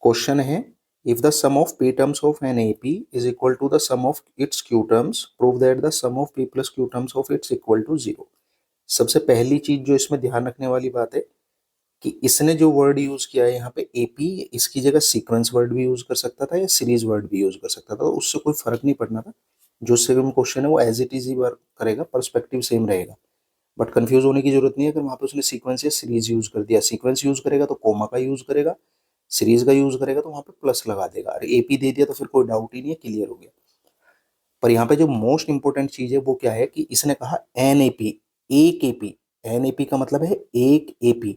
Question है if the sum of p terms of an AP is equal to the sum of its q terms prove that the sum of p plus q terms of its equal to 0। सबसे पहली चीज जो इसमें ध्यान रखने वाली बात है कि इसने जो वर्ड यूज किया है यहाँ पे AP, इसकी जगह सीक्वेंस वर्ड भी यूज कर सकता था या सीरीज वर्ड भी यूज कर सकता था, तो उससे कोई फर्क नहीं पड़ना था। जो सेकंड क्वेश्चन है वो एज इट इज ही वर्क करेगा, पर्सपेक्टिव सेम रहेगा। बट कंफ्यूज होने की जरूरत नहीं है। अगर वहां पे उसने सीक्वेंस या सीरीज यूज कर दिया, सीक्वेंस यूज करेगा तो कोमा का यूज करेगा, सीरीज का यूज करेगा तो वहां पे प्लस लगा देगा। अरे AP दे दिया तो फिर कोई डाउट ही नहीं है, क्लियर हो गया। पर यहाँ पे जो मोस्ट इंपोर्टेंट चीज है वो क्या है कि इसने कहा NAP, एक AP। NAP का मतलब है एक AP,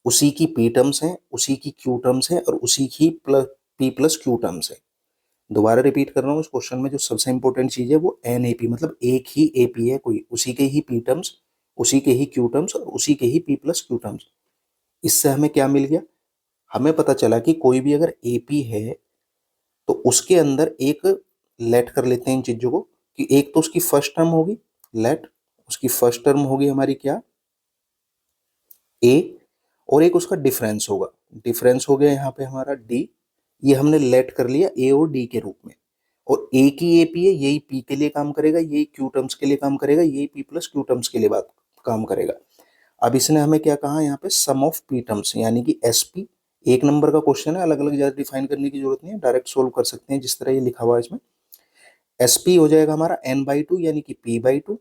उसी की P टर्म्स है, उसी की Q टर्म्स है और उसी की P प्लस Q टर्म्स है। दोबारा रिपीट कर रहा हूँ, इस क्वेश्चन में जो सबसे इंपॉर्टेंट चीज है वो NAP, मतलब एक ही AP है कोई, उसी के ही P टर्म्स, उसी के ही Q टर्म्स और उसी के ही P प्लस Q टर्म्स। इससे हमें क्या मिल गया? हमें पता चला कि कोई भी अगर AP है तो उसके अंदर एक, लेट कर लेते हैं इन चीजों को, कि एक तो उसकी फर्स्ट टर्म होगी, लेट उसकी फर्स्ट टर्म होगी हमारी क्या, A, और एक उसका डिफरेंस होगा, डिफरेंस हो गया यहाँ पे हमारा D। ये हमने लेट कर लिया A और D के रूप में। और एक ही AP है, यही P के लिए काम करेगा, यही Q टर्म्स के लिए काम करेगा, यही P प्लस Q टर्म्स के लिए बात काम करेगा। अब इसने हमें क्या कहा यहाँ पे, सम ऑफ P टर्म्स, यानी कि SP। एक नंबर का क्वेश्चन है, अलग अलग ज्यादा डिफाइन करने की जरूरत नहीं है, डायरेक्ट सोल्व कर सकते हैं जिस तरह ये लिखा हुआ है इसमें। SP हो जाएगा हमारा n/2 यानी कि P/2,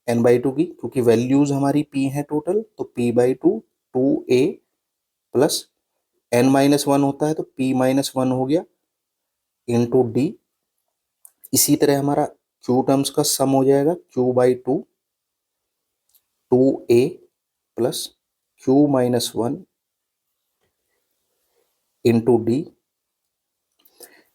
n/2 की क्योंकि वैल्यूज हमारी P है टोटल, तो P/2 2A प्लस n-1 होता है तो P-1 हो गया इंटू D। इसी तरह हमारा Q टर्म्स का सम हो जाएगा Q/2 2A plus Q-1 into D।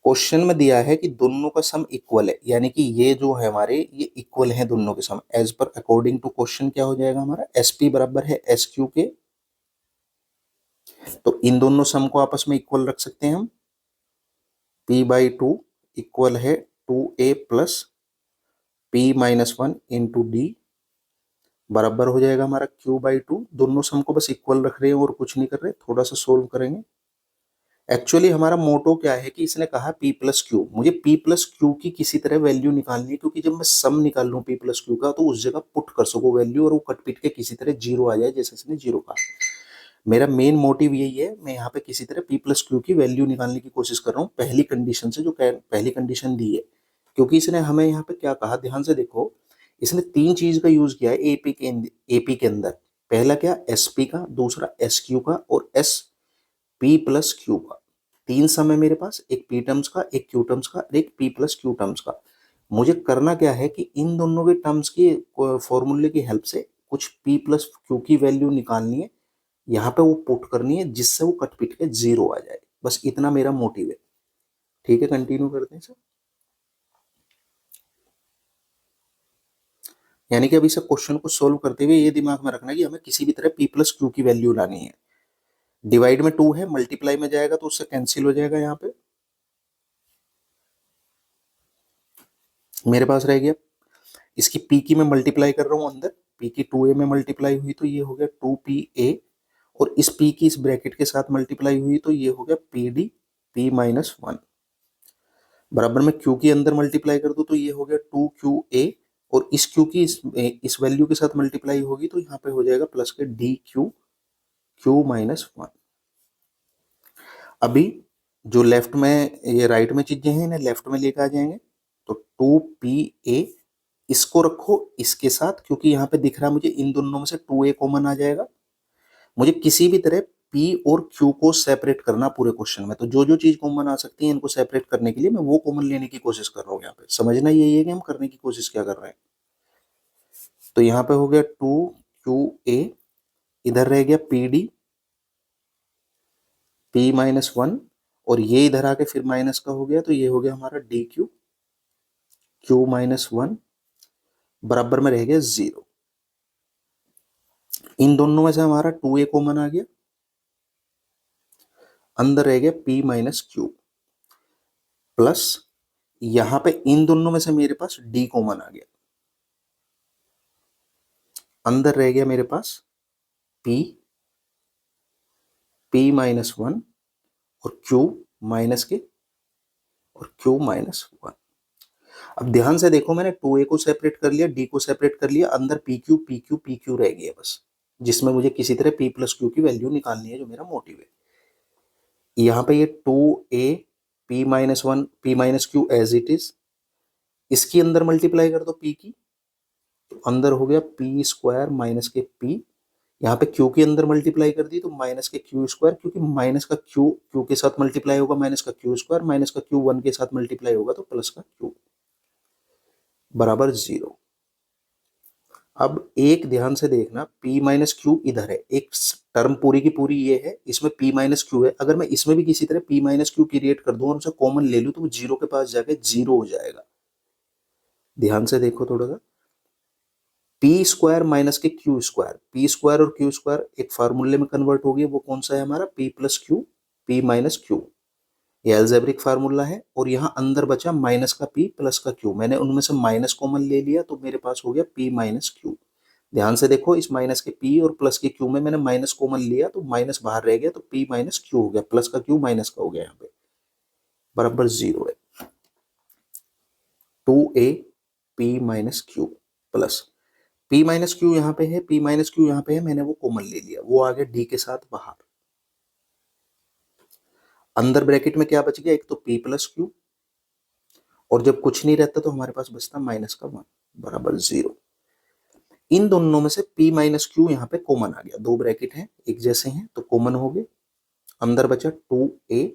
Question में दिया है कि दोनों का सम इक्वल है, यानी कि ये जो है हमारे ये इक्वल है दोनों के सम। As per according to question क्या हो जाएगा हमारा, SP बराबर है SQ के, तो इन दोनों सम को आपस में इक्वल रख सकते हैं हम। P/2 इक्वल है 2A plus P-1 into D बराबर हो जाएगा हमारा Q/2। दोनों सम को बस इक्वल रख रहे हैं और कुछ नहीं कर रहे, थोड़ा सा सोल्व करेंगे। एक्चुअली हमारा मोटो क्या है कि इसने कहा P प्लस Q, मुझे P प्लस Q की किसी तरह वैल्यू निकालनी है, क्योंकि जब मैं सम निकाल लूँ P प्लस Q का तो उस जगह पुट कर सको वैल्यू और वो कट पिट के किसी तरह जीरो आ जाए, जैसे इसने जीरो कहा। मेरा मेन मोटिव यही है, मैं यहाँ पे किसी तरह P प्लस Q की वैल्यू निकालने की कोशिश कर रहा हूँ पहली कंडीशन से, जो पहली कंडीशन दी है। क्योंकि इसने हमें यहाँ पे क्या कहा, ध्यान से देखो, इसने तीन चीज का यूज किया है AP के अंदर। पहला क्या, SP का, दूसरा SQ का और SP प्लस Q का। तीन सम है मेरे पास, एक P टर्म्स का, एक Q टर्म्स का और एक P प्लस Q टर्म्स का। मुझे करना क्या है कि इन दोनों के टर्म्स की फॉर्मूले की हेल्प से कुछ P प्लस Q की वैल्यू निकालनी है, यहाँ पे वो पुट करनी है जिससे वो कट पिट के जीरो आ जाए। बस इतना मेरा मोटिव है। ठीक है, कंटिन्यू करते हैं सर। यानी कि अभी सब क्वेश्चन को सोल्व करते हुए ये दिमाग में रखना है कि हमें किसी भी तरह P प्लस Q की वैल्यू लानी है। डिवाइड में 2 है, मल्टीप्लाई में जाएगा तो उससे कैंसिल हो जाएगा। यहाँ पे मेरे पास रह गया, इसकी P की मैं मल्टीप्लाई कर रहा हूँ अंदर, P की 2A में मल्टीप्लाई हुई तो ये हो गया 2PA, और इस P की इस ब्रैकेट के साथ मल्टीप्लाई हुई तो ये हो गया PD P-1 बराबर में Q की अंदर मल्टीप्लाई कर दो तो ये हो गया 2QA, और इस Q की इस वैल्यू के साथ मल्टीप्लाई होगी तो यहाँ पे हो जाएगा प्लस के DQ Q-1। अभी जो लेफ्ट में ये राइट में चीजें हैं इन्हें लेफ्ट में लेकर आ जाएंगे, तो 2PA इसको रखो इसके साथ, क्योंकि यहाँ पे दिख रहा है मुझे इन दोनों में से 2A कॉमन आ जाएगा। मुझे किसी भी तरह P और Q को सेपरेट करना पूरे क्वेश्चन में, तो जो जो चीज कॉमन आ सकती है इनको सेपरेट करने के लिए मैं वो कॉमन लेने की कोशिश कर रहा हूँ। यहाँ पे समझना यही है कि हम करने की कोशिश क्या कर रहे हैं। तो यहाँ पे हो गया 2QA, इधर रह गया PD P-1, और ये इधर आके फिर माइनस का हो गया तो ये हो गया हमारा DQ Q-1 बराबर में रह गया 0। इन दोनों में से हमारा 2A कॉमन आ गया, अंदर रह गया P-Q प्लस यहां पे इन दोनों में से मेरे पास D कॉमन आ गया, अंदर रह गया मेरे पास P P-1 और Q माइनस के और Q माइनस 1। अब ध्यान से देखो, मैंने 2A को सेपरेट कर लिया, D को सेपरेट कर लिया, अंदर PQ PQ PQ रह गया बस, जिसमें मुझे किसी तरह P प्लस Q की वैल्यू निकालनी है, जो मेरा मोटिव है। यहाँ पे ये 2A P minus 1 P minus Q as it is, इसकी अंदर मल्टीप्लाई कर दो P की, तो अंदर हो गया P स्क्वायर माइनस के P, यहाँ पे Q के अंदर मल्टीप्लाई कर दी तो माइनस के Q स्क्वायर, क्योंकि माइनस का Q के साथ मल्टीप्लाई होगा, माइनस का Q स्क्वायर, माइनस का Q 1 के साथ मल्टीप्लाई होगा तो प्लस का Q बराबर 0। अब एक ध्यान से देखना, P माइनस Q इधर है, एक टर्म पूरी की पूरी ये है, इसमें P माइनस Q है, अगर मैं इसमें भी किसी तरह P माइनस Q क्रिएट कर दूं और उसे कॉमन ले लूं तो वो 0 के पास जाके 0 हो जाएगा। ध्यान से देखो थोड़ा सा, पी स्क्वायर माइनस के क्यू स्क्वायर, पी स्क्वायर और क्यू स्क्वायर एक फार्मूले में कन्वर्ट हो गया, वो कौन सा है हमारा, P plus Q, P minus Q, ये अलजेब्रिक फार्मूला है। और यहाँ अंदर बचा माइनस का पी प्लस का क्यू, मैंने उनमें से माइनस कॉमन ले लिया तो मेरे पास हो गया पी माइनस क्यू। ध्यान से देखो, इस माइनस के पी और प्लस के क्यू में मैंने माइनस कॉमन लिया तो माइनस बाहर रह गया, तो पी माइनस क्यू हो गया, प्लस का क्यू माइनस का हो गया, यहाँ पे बराबर 0 है। 2A P minus Q plus P minus Q यहाँ पे है, P माइनस क्यू यहाँ पे है, मैंने वो कॉमन ले लिया, वो आ गया D के साथ बाहर। अंदर ब्रैकेट में क्या बच गया, एक तो P प्लस क्यू, और जब कुछ नहीं रहता तो हमारे पास बचता माइनस का 1 बराबर 0। इन दोनों में से P माइनस क्यू यहाँ पे कॉमन आ गया, दो ब्रैकेट हैं एक जैसे हैं तो कॉमन हो गए। अंदर बचा 2A,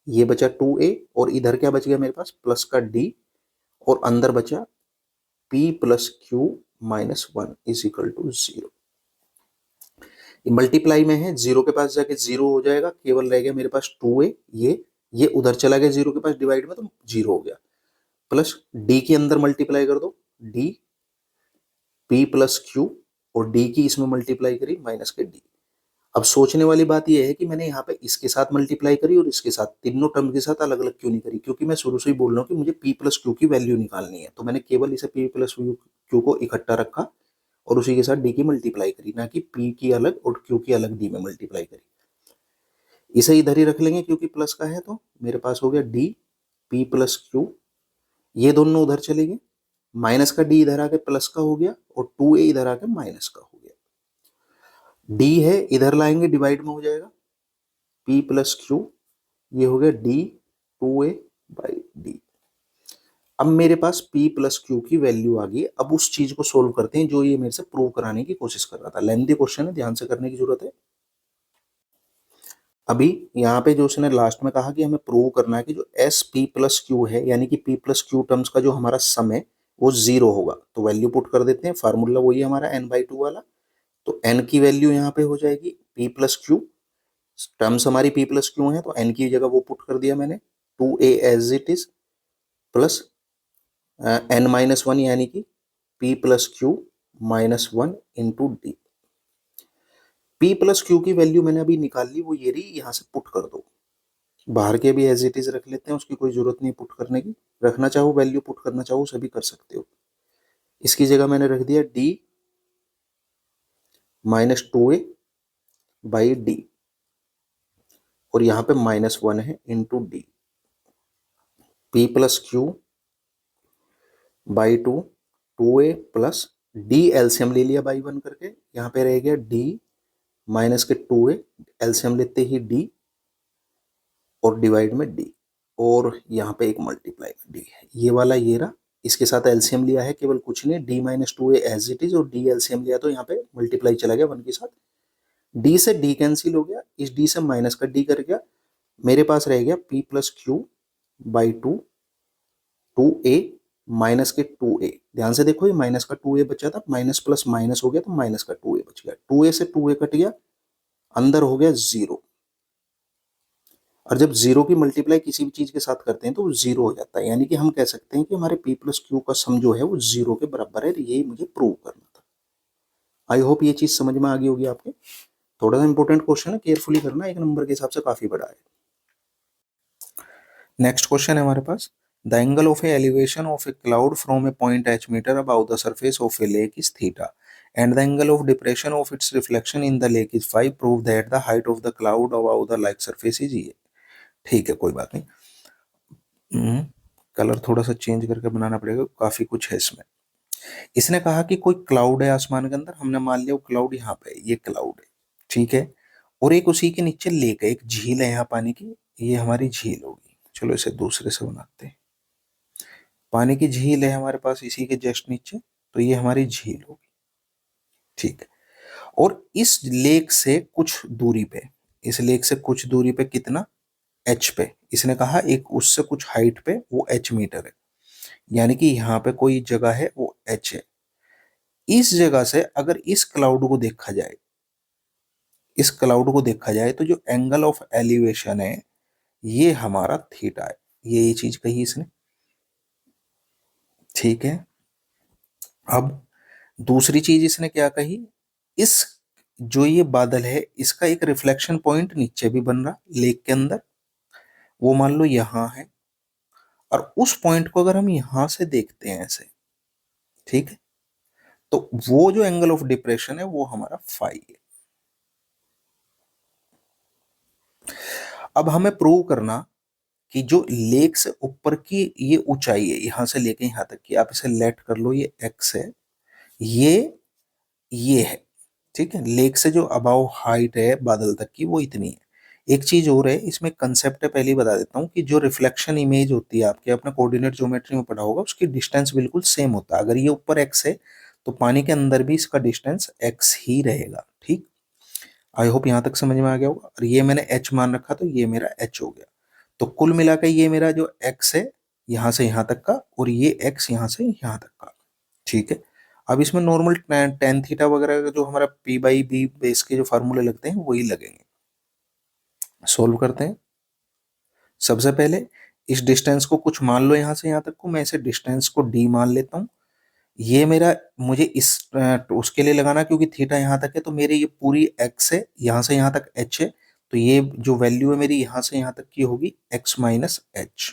ये बचा 2A, और इधर क्या बच गया मेरे पास, प्लस का D, और अंदर बचा P plus Q minus 1 is equal to 0। Multiply में है, 0 के पास जाके 0 हो जाएगा, केवल रह गया मेरे पास 2A, ये उधर चला गया 0 के पास डिवाइड में तो 0 हो गया, प्लस D के अंदर मल्टीप्लाई कर दो, D P प्लस क्यू, और D की इसमें मल्टीप्लाई करी माइनस के D। अब सोचने वाली बात यह है कि मैंने यहाँ पे इसके साथ मल्टीप्लाई करी और इसके साथ, तीनों टर्म के साथ अलग अलग क्यों नहीं करी, क्योंकि मैं शुरू से ही बोल रहा हूँ कि मुझे P प्लस क्यू की वैल्यू निकालनी है, तो मैंने केवल इसे P प्लस क्यू को इकट्ठा रखा और उसी के साथ D की मल्टीप्लाई करी, ना कि P की अलग और Q की अलग D में मल्टीप्लाई करी। इसे इधर ही रख लेंगे क्योंकि प्लस का है, तो मेरे पास हो गया D P प्लस क्यू, ये दोनों उधर चले गए, माइनस का D इधर आके प्लस का हो गया और 2A इधर आके माइनस का हो गया। D है इधर लाएंगे डिवाइड में हो जाएगा, P प्लस क्यू, ये हो गया D 2A बाई D। अब मेरे पास P प्लस क्यू की वैल्यू आ गई। अब उस चीज को सोल्व करते हैं जो ये मेरे से प्रूव कराने की कोशिश कर रहा था। लेंथी क्वेश्चन है, ध्यान से करने की जरूरत है। अभी यहाँ पे जो उसने लास्ट में कहा कि हमें प्रूव करना है कि जो एस पी प्लस क्यू है, यानी कि P प्लस क्यू टर्म्स का जो हमारा सम है वो 0 होगा, तो वैल्यू पुट कर देते हैं। फार्मूला वही है हमारा n/2 वाला, तो n की वैल्यू यहाँ पे हो जाएगी P प्लस क्यू, टर्म्स हमारी P प्लस क्यू है तो n की जगह वो पुट कर दिया मैंने, 2A as it is plus n minus 1, यानी कि P plus Q minus 1 into d. P plus q की वैल्यू मैंने अभी निकाल ली, वो ये रही, यहाँ से पुट कर दो। बाहर के भी एज इट इज रख लेते हैं, उसकी कोई जरूरत नहीं पुट करने की, रखना चाहो वैल्यू पुट करना चाहो सभी कर सकते हो। इसकी जगह मैंने रख दिया D minus 2A by D, और यहाँ पे माइनस 1 है into d, P plus Q by 2, 2A plus D LCM ले लिया बाई 1 करके, यहाँ पे रह गया D माइनस के 2A, एलसीएम लेते ही D और डिवाइड में D, और यहाँ पे एक मल्टीप्लाई में D है, ये वाला ये रहा, इसके साथ एलसीएम लिया है केवल, कुछ नहीं, D minus 2A as it is, और D एलसीएम लिया तो यहाँ पे मल्टीप्लाई चला गया 1 के साथ, D से D कैंसिल हो गया, इस D से माइनस का D कर गया, मेरे पास रह गया P plus Q by 2, 2A minus के 2A, ध्यान से देखो ये माइनस का 2A बचा था, माइनस प्लस माइनस हो गया तो माइनस का 2A बच गया, 2A से 2A कट गया, अंदर हो गया 0, और जब 0 की मल्टीप्लाई किसी भी चीज के साथ करते हैं तो वो 0 हो जाता है, यानी कि हम कह सकते हैं कि हमारे P प्लस क्यू का सम जो है वो 0 के बराबर है, यही मुझे प्रूव करना था। आई होप ये चीज समझ में आ गई होगी आपके। थोड़ा सा इंपॉर्टेंट क्वेश्चन है, केयरफुली करना, एक नंबर के हिसाब से काफी बड़ा है। नेक्स्ट क्वेश्चन है हमारे पास, the angle of a elevation of a cloud from a point h metre about the surface of a lake is theta and the angle of depression of its reflection in the lake is 5. Prove that the height of the cloud above the lake surface is a. ठीक है, कोई बात नहीं। Colour थोड़ा सा change करके बनाना पड़ेगा, काफी कुछ है इसमें। इसने कहा कि कोई क्लाउड है आसमान के अंदर, हमने मान लिया वो क्लाउड यहाँ पे है, ये क्लाउड है, ठीक है। और एक उसी के नीचे लेक है, एक झील है यहाँ पानी की, ये हमारी झील होगी। चलो इसे दूसरे से बनाते हैं। पानी की झील है हमारे पास इसी के जस्ट नीचे, तो ये हमारी झील होगी, ठीक है। और इस लेक से कुछ दूरी पे, इस लेक से कुछ दूरी पे कितना, एच पे, इसने कहा एक उससे कुछ हाइट पे वो एच मीटर है, यानी कि यहाँ पे कोई जगह है वो एच है। इस जगह से अगर इस क्लाउड को देखा जाए, इस क्लाउड को देखा जाए तो जो एंगल ऑफ एलिवेशन है ये हमारा थीटा है, ये चीज कही इसने, ठीक है। अब दूसरी चीज इसने क्या कही, इस जो ये बादल है इसका एक रिफ्लेक्शन पॉइंट नीचे भी बन रहा लेक के अंदर, वो मान लो यहां है, और उस पॉइंट को अगर हम यहां से देखते हैं ऐसे, ठीक है, तो वो जो एंगल ऑफ डिप्रेशन है वो हमारा फाई है। अब हमें प्रूव करना कि जो लेक से ऊपर की ये ऊंचाई है यहां से लेके यहां तक की, आप इसे लेट कर लो, ये एक्स है, ये है, ठीक है। लेक से जो अबाव हाइट है बादल तक की वो इतनी है। एक चीज और है इसमें, कंसेप्ट है पहले ही बता देता हूँ, कि जो रिफ्लेक्शन इमेज होती है आपके अपने कोऑर्डिनेट ज्योमेट्री में पढ़ा होगा, उसकी डिस्टेंस बिल्कुल सेम होता है। अगर ये ऊपर एक्स है तो पानी के अंदर भी इसका डिस्टेंस एक्स ही रहेगा, ठीक। आई होप यहां तक समझ में आ गया होगा। और ये मैंने एच मान रखा तो ये मेरा एच हो गया। तो कुल मिलाकर ये मेरा जो एक्स है यहां से यहां तक का, और ये एक्स यहां से यहां तक का, ठीक है। अब इसमें नॉर्मल टेन थीटा वगैरह का जो हमारा पी बाई बी बेस के जो फार्मूले लगते हैं वही लगेंगे। सोल्व करते हैं। सबसे पहले इस डिस्टेंस को कुछ मान लो, यहां से यहां तक को, मैं इसे डिस्टेंस को डी मान लेता हूं। ये मेरा, मुझे इस उसके लिए लगाना क्योंकि थीटा यहां तक है, तो मेरी ये पूरी एक्स है, यहां से यहां तक एच है, तो ये जो वैल्यू है मेरी यहां से यहां तक की होगी एक्स माइनस एच।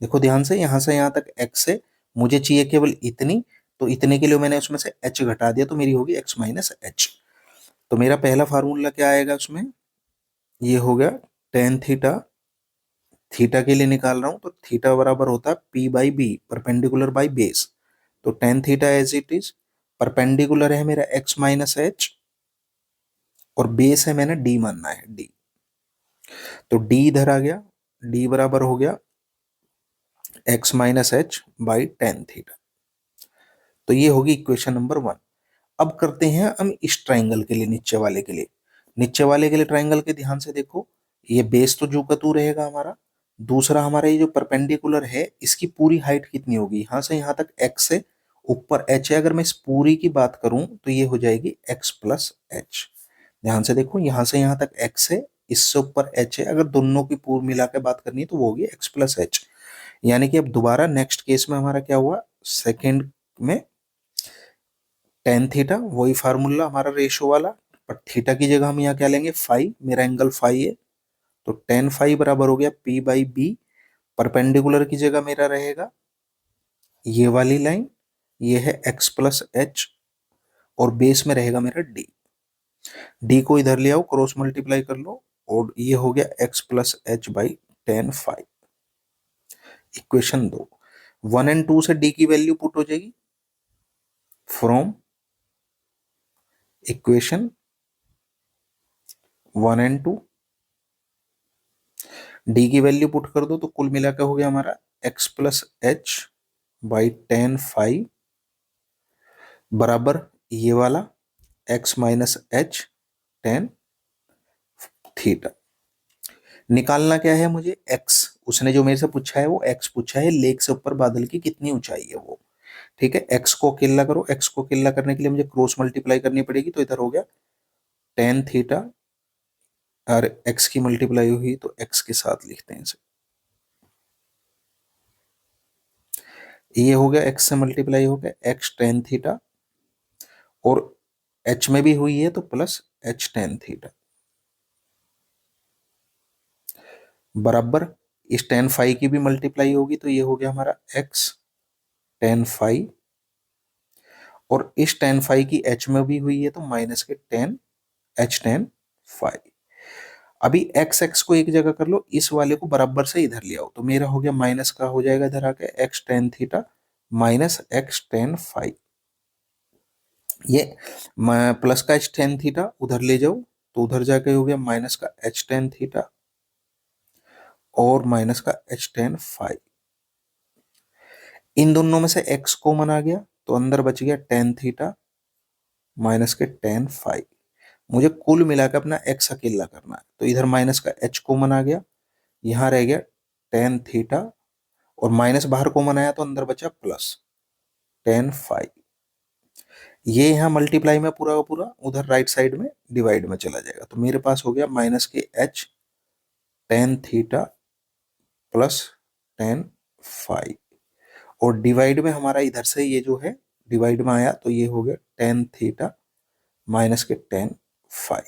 देखो ध्यान से, यहां से यहां तक एक्स है, मुझे चाहिए केवल इतनी, तो इतने के लिए मैंने उसमें से एच घटा दिया, तो मेरी होगी एक्स माइनस एच। तो मेरा पहला फार्मूला क्या आएगा उसमें, ये हो गया टेन थीटा, थीटा के लिए निकाल रहा हूं तो थीटा बराबर होता है P by B, perpendicular by base. तो tan theta as it is, perpendicular है मेरा एक्स माइनस एच, और बेस है मैंने डी मानना है, डी। तो डी इधर आ गया, डी बराबर हो गया x minus H by ten theta. तो ये होगी इक्वेशन नंबर वन। अब करते हैं हम इस ट्राइंगल के लिए, नीचे वाले के लिए। नीचे वाले के लिए ट्राइंगल के ध्यान से देखो, ये बेस तो जू का तू रहेगा हमारा। दूसरा हमारा ये जो परपेंडिकुलर है इसकी पूरी हाइट कितनी होगी, यहां से यहां तक एक्स है, ऊपर एच है। अगर मैं इस पूरी की बात करूं तो ये हो जाएगी एक्स प्लस एच। ध्यान से देखो, यहां से यहां तक एक्स है, इससे ऊपर एच है, अगर दोनों की पूर्व मिला के बात करनी है तो वो होगी एक्स प्लस एच। यानी कि अब दोबारा नेक्स्ट केस में हमारा क्या हुआ, सेकेंड में टेन थीटा, वही फार्मूला हमारा रेशो वाला, पर थीटा की जगह हम यहाँ क्या लेंगे, फाई, मेरा एंगल फाई है, तो टेन फाई बराबर हो गया पी बाई बी। परपेंडिकुलर की जगह मेरा रहेगा ये वाली लाइन, ये है एक्स प्लस एच, और बेस में रहेगा मेरा डी। डी को इधर ले आओ, क्रॉस मल्टीप्लाई कर लो, और ये हो गया x plus h by tan phi. Equation दो, वन एंड टू से डी की वैल्यू पुट हो जाएगी from equation one and two, d की वैल्यू पुट कर दो, तो कुल मिलाकर हो गया हमारा x plus h by tan five बराबर ये वाला x minus h tan theta. निकालना क्या है मुझे, एक्स, उसने जो मेरे से पूछा है वो एक्स पूछा है, लेक से ऊपर बादल की कितनी ऊंचाई है वो, ठीक है। एक्स को अकेला करो, एक्स को अकेला करने के लिए मुझे क्रॉस मल्टीप्लाई करनी पड़ेगी, तो इधर हो गया टेन थीटा, और एक्स की मल्टीप्लाई हुई तो एक्स के साथ लिखते हैं इसे, ये हो गया एक्स से मल्टीप्लाई हो गया एक्स टेन थीटा, और एच में भी हुई है तो प्लस एच टेन थीटा बराबर इस टेन फाइव की भी मल्टीप्लाई होगी, तो ये हो गया हमारा एक्स टेन फाइव, और इस टेन फाइव की एच में भी हुई है तो माइनस के टेन एच टेन फाइव। अभी एक्स एक्स को एक जगह कर लो, इस वाले को बराबर से इधर ले आओ, तो मेरा हो गया माइनस का हो जाएगा इधर आके x tan theta minus x ten five. ये प्लस का एच टेन थीटा उधर ले जाओ, तो उधर जाके हो गया माइनस का एच टेन थीटा और माइनस का एच टेन फाइव। इन दोनों में से x कॉमन आ गया, तो अंदर बच गया टेन थीटा माइनस के टेन फाइव। मुझे कुल मिलाकर अपना x अकेला करना है, तो इधर माइनस का h कॉमन आ गया, यहां रह गया टेन थीटा और माइनस बाहर कॉमन आया तो अंदर बचा प्लस टेन फाइव। ये यहाँ मल्टीप्लाई में पूरा का पूरा उधर राइट साइड में डिवाइड में चला जाएगा, तो मेरे पास हो गया माइनस के h ten theta plus ten five और डिवाइड में हमारा इधर से ये जो है डिवाइड में आया, तो ये हो गया टेन थीटा माइनस के टेन फाइव।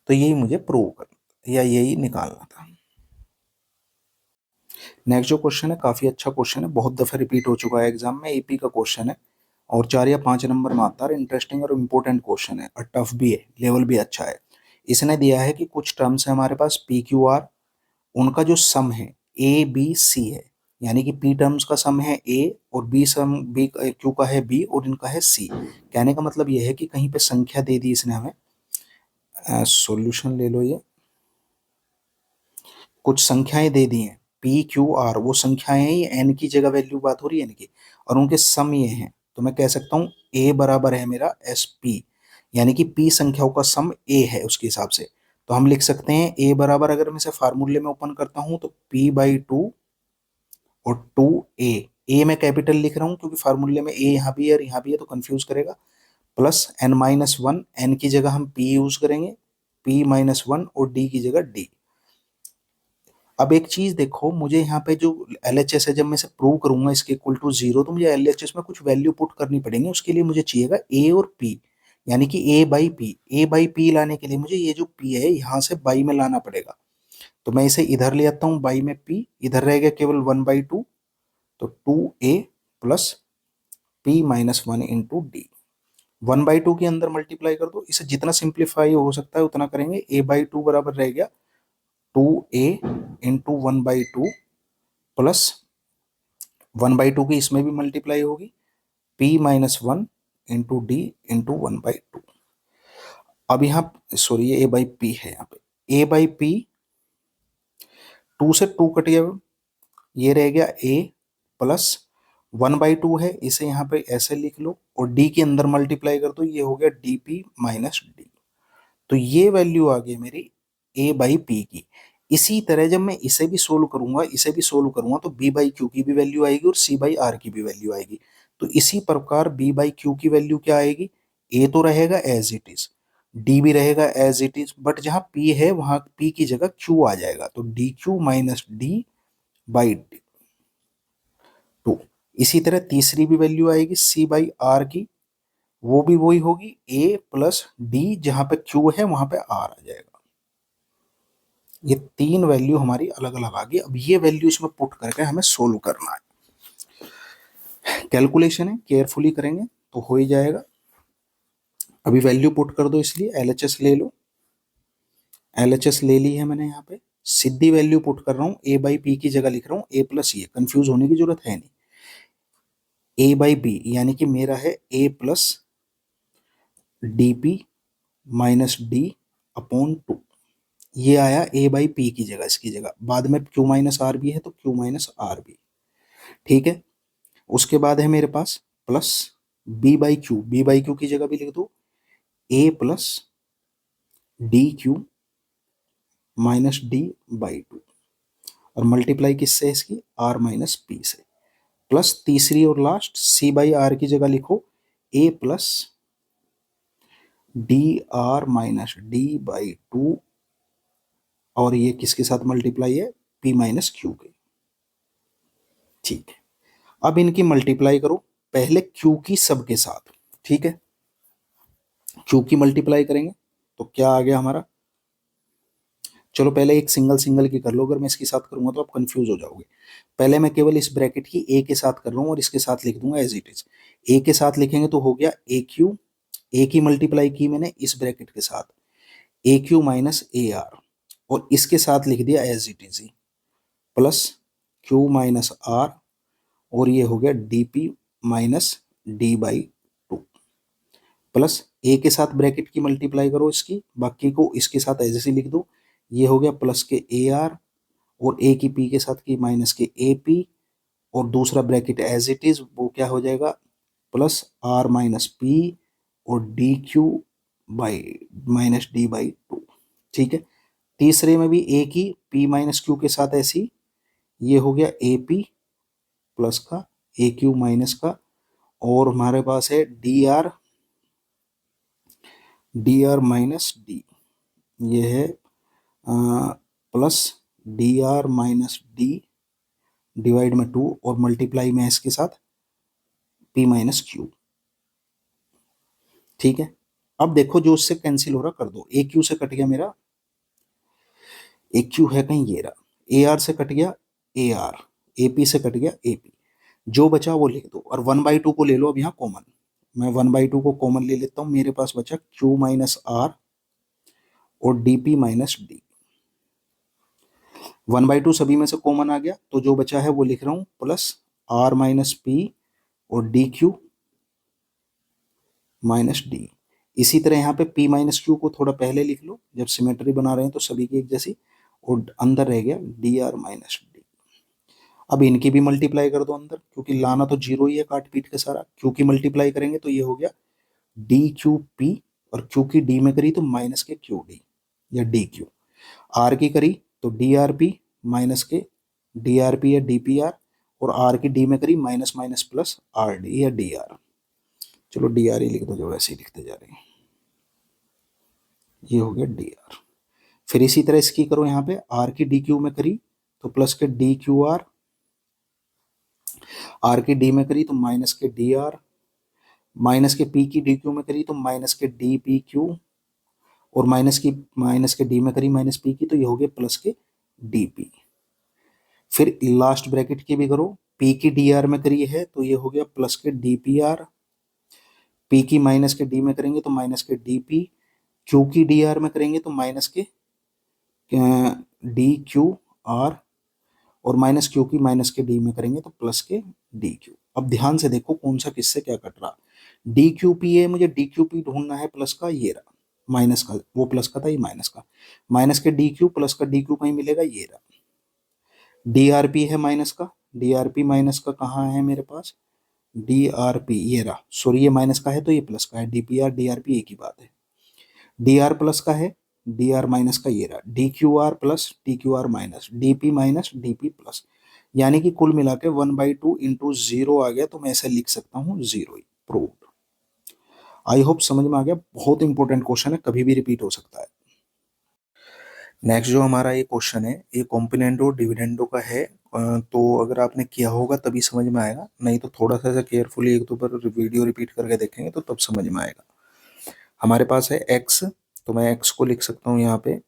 तो यही मुझे प्रूव करना या यही निकालना था। नेक्स्ट जो क्वेश्चन है काफी अच्छा क्वेश्चन है, बहुत दफा रिपीट हो चुका है एग्जाम में, एपी का क्वेश्चन है और 4 या 5 नंबर में आता है। इंटरेस्टिंग और इम्पोर्टेंट क्वेश्चन है और टफ भी है, लेवल भी अच्छा है। इसने दिया है कि कुछ टर्म्स है हमारे पास पी क्यू आर, उनका जो सम है ए बी सी है, यानी कि पी टर्म्स का सम है ए और बी सम बी क्यू का है बी और इनका है सी। कहने का मतलब यह है कि कहीं पे संख्या दे दी इसने हमें, सॉल्यूशन ले लो, ये कुछ संख्याएं दे दी हैं पी क्यू आर, वो संख्याएं ही एन की जगह वैल्यू बात हो रही है एन की, और उनके सम ये हैं, तो मैं कह सकता हूं ए बराबर है मेरा एस पी, यानी कि पी संख्याओं का सम ए है उसके हिसाब से। तो हम लिख सकते हैं ए बराबर, अगर मैं इसे फार्मूले में ओपन करता हूं तो पी बाई टू और टू ए मैं कैपिटल लिख रहा हूं क्योंकि फार्मूले में ए यहाँ भी है और यहाँ भी है तो कंफ्यूज करेगा, plus n minus one, n की जगह हम पी यूज करेंगे, पी माइनस वन और डी की जगह डी। अब एक चीज देखो, मुझे यहाँ पे जो LHS है जब मैं इसे प्रूव करूंगा इसके इक्वल टू जीरो, तो मुझे LHS में कुछ वैल्यू पुट करनी पड़ेगी, उसके लिए मुझे चाहिएगा ए और पी, यानी कि ए बाई पी लाने के लिए मुझे ये जो पी है यहाँ से बाई में लाना पड़ेगा। तो मैं इसे इधर ले आता हूँ बाई में पी, इधर रह गया केवल वन बाई टू, तो two a plus p minus one into d. One by two के अंदर मल्टीप्लाई कर दो, इसे जितना सिंप्लीफाई हो सकता है उतना करेंगे। ए बाई टू बराबर रह गया two a into one by two plus one by two की इसमें भी मल्टीप्लाई होगी, p minus one into d into one by two. अब यहाँ सॉरी ये ए बाई पी है, यहाँ पे ए बाई पी, टू से टू कट गया, ये रह गया ए प्लस वन बाई टू है, इसे यहाँ पे ऐसे लिख लो और डी के अंदर मल्टीप्लाई कर दो, ये हो गया डी पी माइनस डी। तो ये वैल्यू आ गई मेरी ए बाई पी की। इसी तरह जब मैं इसे भी सोल्व करूंगा, इसे भी सोल्व करूंगा, तो बी बाई क्यू की भी वैल्यू आएगी और सी बाई आर की भी वैल्यू आएगी। तो इसी प्रकार बी बाई क्यू की वैल्यू क्या आएगी, ए तो रहेगा एज इट इज, डी भी रहेगा एज इट इज, बट जहां पी है वहां पी की जगह क्यू आ जाएगा, तो D Q minus D by to. इसी तरह तीसरी भी वैल्यू आएगी सी बाई आर की, वो भी वही होगी ए प्लस डी, जहां पे क्यू है वहां पे आर आ जाएगा। ये तीन वैल्यू हमारी अलग अलग आ गई। अब ये वैल्यू इसमें पुट करके हमें सोल्व करना है, कैलकुलेशन है, केयरफुली करेंगे तो हो ही जाएगा। अभी वैल्यू पुट कर दो, इसलिए LHS ले लो, LHS ले ली है मैंने, यहाँ पे सीधी वैल्यू पुट कर रहा हूँ, ए बाई पी की जगह लिख रहा हूँ ए प्लस, ये कंफ्यूज होने की जरूरत है नहीं, ए बाई बी यानी कि मेरा है A plus D P minus D upon two, ये आया ए बाई पी की जगह, इसकी जगह बाद में क्यू माइनस आर बी है तो क्यू माइनस आर बी, ठीक है। उसके बाद है मेरे पास प्लस बी बाई क्यू की जगह भी लिख दो A plus D Q minus D by two, और मल्टीप्लाई किससे, इसकी आर माइनस पी से, प्लस तीसरी और लास्ट सी बाई आर की जगह लिखो A plus D R minus D by two, और ये किसके साथ मल्टीप्लाई है, पी माइनस क्यू के, ठीक है। अब इनकी मल्टीप्लाई करो, पहले क्यू की सब के साथ, ठीक है, क्यू की मल्टीप्लाई करेंगे तो क्या आ गया हमारा, चलो पहले एक सिंगल सिंगल की कर लो, अगर मैं इसके साथ करूंगा तो आप कंफ्यूज हो जाओगे। पहले मैं केवल इस ब्रैकेट की ए के साथ कर रहा हूं और इसके साथ लिख दूंगा एज इट इज। ए के साथ लिखेंगे तो हो गया ए क्यू, ए की मल्टीप्लाई की मैंने इस ब्रैकेट के साथ, A Q minus A R, और इसके साथ लिख दिया as it is plus Q minus R, और ये हो गया D P minus D by two, plus A के साथ ब्रैकेट की मल्टीप्लाई करो इसकी, बाकी को इसके साथ ऐसे ही लिख दो। ये हो गया प्लस के ए आर, और ए की पी के साथ की माइनस के ए पी, और दूसरा ब्रैकेट एज इट इज वो क्या हो जाएगा प्लस आर माइनस पी और D Q by minus D by to. ठीक है, तीसरे में भी ए की पी माइनस क्यू के साथ ऐसी, ये हो गया ए पी प्लस का ए क्यू माइनस का, और हमारे पास है डी आर माइनस डी, ये है plus D R minus D divide में टू, और मल्टीप्लाई में इसके साथ पी माइनस क्यू। ठीक है, अब देखो जो उससे कैंसिल हो रहा कर दो, ए क्यू से कट गया मेरा ए क्यू है कहीं, ये रहा, ए आर से कट गया ए आर, ए पी से कट गया ए पी, जो बचा वो लिख दो, और 1/2 को ले लो अब यहाँ कॉमन, मैं 1/2 को कॉमन ले लेता हूँ, मेरे पास बचा क्यू माइनस आर और डी पी माइनस डी। 1/2 सभी में से कॉमन आ गया, तो जो बचा है वो लिख रहा हूँ प्लस आर माइनस पी और डी क्यू माइनस डी। इसी तरह यहाँ पे p माइनस क्यू को थोड़ा पहले लिख लो, जब सिमेट्री बना रहे हैं तो सभी की एक जैसी, और अंदर रह गया डी आर माइनस डी। अब इनकी भी मल्टीप्लाई कर दो अंदर, क्योंकि लाना तो जीरो ही है काट पीट के सारा, क्यू की मल्टीप्लाई करेंगे तो ये हो गया डी क्यू पी, और क्यू की डी में करी तो माइनस के क्यू डी या डी क्यू, आर की करी तो डी आर पी माइनस के डी आर पी या डी पी आर, और आर की डी में करी minus minus plus R D या डी आर। चलो डी आर ही लिख दो जो वैसे ही लिखते जा रहे हैं, ये हो गया डी आर। फिर इसी तरह इसकी करो यहाँ पे, आर की डी क्यू में करी तो प्लस के डी क्यू आर, आर की डी में करी तो माइनस के डी आर, माइनस के पी की डी क्यू में करी तो माइनस के डी पी क्यू, और माइनस के डी में करी माइनस पी की तो ये हो गया प्लस के डी पी। फिर लास्ट ब्रैकेट की भी करो, पी की डी आर में करी है तो ये हो गया प्लस के डी पी आर, पी की माइनस के डी में करेंगे तो माइनस के डी पी, क्यू की डी आर में करेंगे तो माइनस के डी क्यू आर, और माइनस क्यू की माइनस के डी में करेंगे तो प्लस के डी क्यू। अब ध्यान से देखो कौन सा किससे क्या कट रहा, डी क्यू पी है, मुझे डी क्यू पी ढूंढना है प्लस का, ये रहा माइनस का, वो प्लस का था ये माइनस का, माइनस के डी क्यू प्लस का डी क्यू कहीं मिलेगा, ये रहा डी आर पी है माइनस का, डी आर पी माइनस का कहाँ है मेरे पास, डी आर पी ये रहा, सॉरी ये माइनस का है तो ये प्लस का है, D P R D R P एक ही बात है, डी आर प्लस का है, डी आर माइनस का ये रहा, D Q R plus D Q R minus, D P minus D P plus, यानी कि कुल मिला के 1/2 इंटू जीरो आ गया, तो मैं ऐसे लिख सकता हूँ zero he, proved. I hope समझ में आ गया, बहुत इंपॉर्टेंट क्वेश्चन है, कभी भी रिपीट हो सकता है। नेक्स्ट जो हमारा ये क्वेश्चन है ये कॉम्पोनेंटो डिविडेंडो का है, तो अगर आपने किया होगा तभी समझ में आएगा, नहीं तो थोड़ा सा केयरफुली एक दो बार वीडियो रिपीट करके देखेंगे तो तब समझ में आएगा। हमारे पास है x, तो मैं x को लिख सकता हूँ यहाँ पे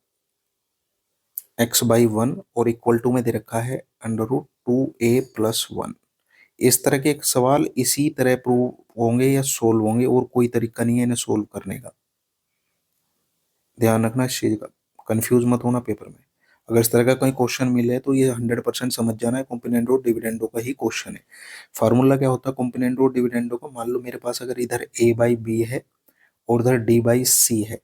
x/1, और इक्वल टू में दे रखा है √2a+1। इस तरह के एक सवाल इसी तरह प्रूव होंगे या सोल्व होंगे, और कोई तरीका नहीं है इन्हें सोल्व करने का, ध्यान रखना इस चीज का, कंफ्यूज मत होना पेपर में। अगर इस तरह का कोई क्वेश्चन मिले तो ये 100% समझ जाना है कॉम्पोनेंटो डिविडेंडो का ही क्वेश्चन है। फार्मूला क्या होता है कॉम्पोनेंटो डिविडेंडो का, मान लो मेरे पास अगर इधर a/b है और उधर d/c है,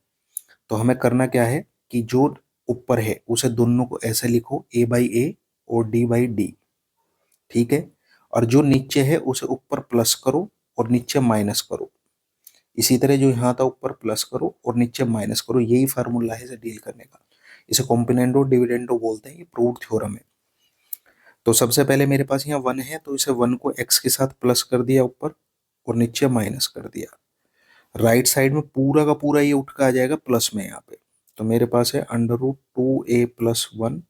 तो हमें करना क्या है कि जो ऊपर है उसे दोनों को ऐसे लिखो a/a और d/d, ठीक है, और जो नीचे है उसे ऊपर प्लस करो और नीचे माइनस करो, इसी तरह जो यहाँ था ऊपर प्लस करो और नीचे माइनस करो, यही फार्मूला है इसे डील करने का, इसे कॉम्पोनेंटो डिविडेंडो बोलते हैं, ये प्रूव्ड थ्योरम है। तो सबसे पहले मेरे पास यहाँ 1 है, तो इसे 1 को x के साथ प्लस कर दिया ऊपर और नीचे माइनस कर दिया, राइट साइड में पूरा का पूरा ये उठ का आ जाएगा प्लस में यहाँ पे, तो मेरे पास है √2a+1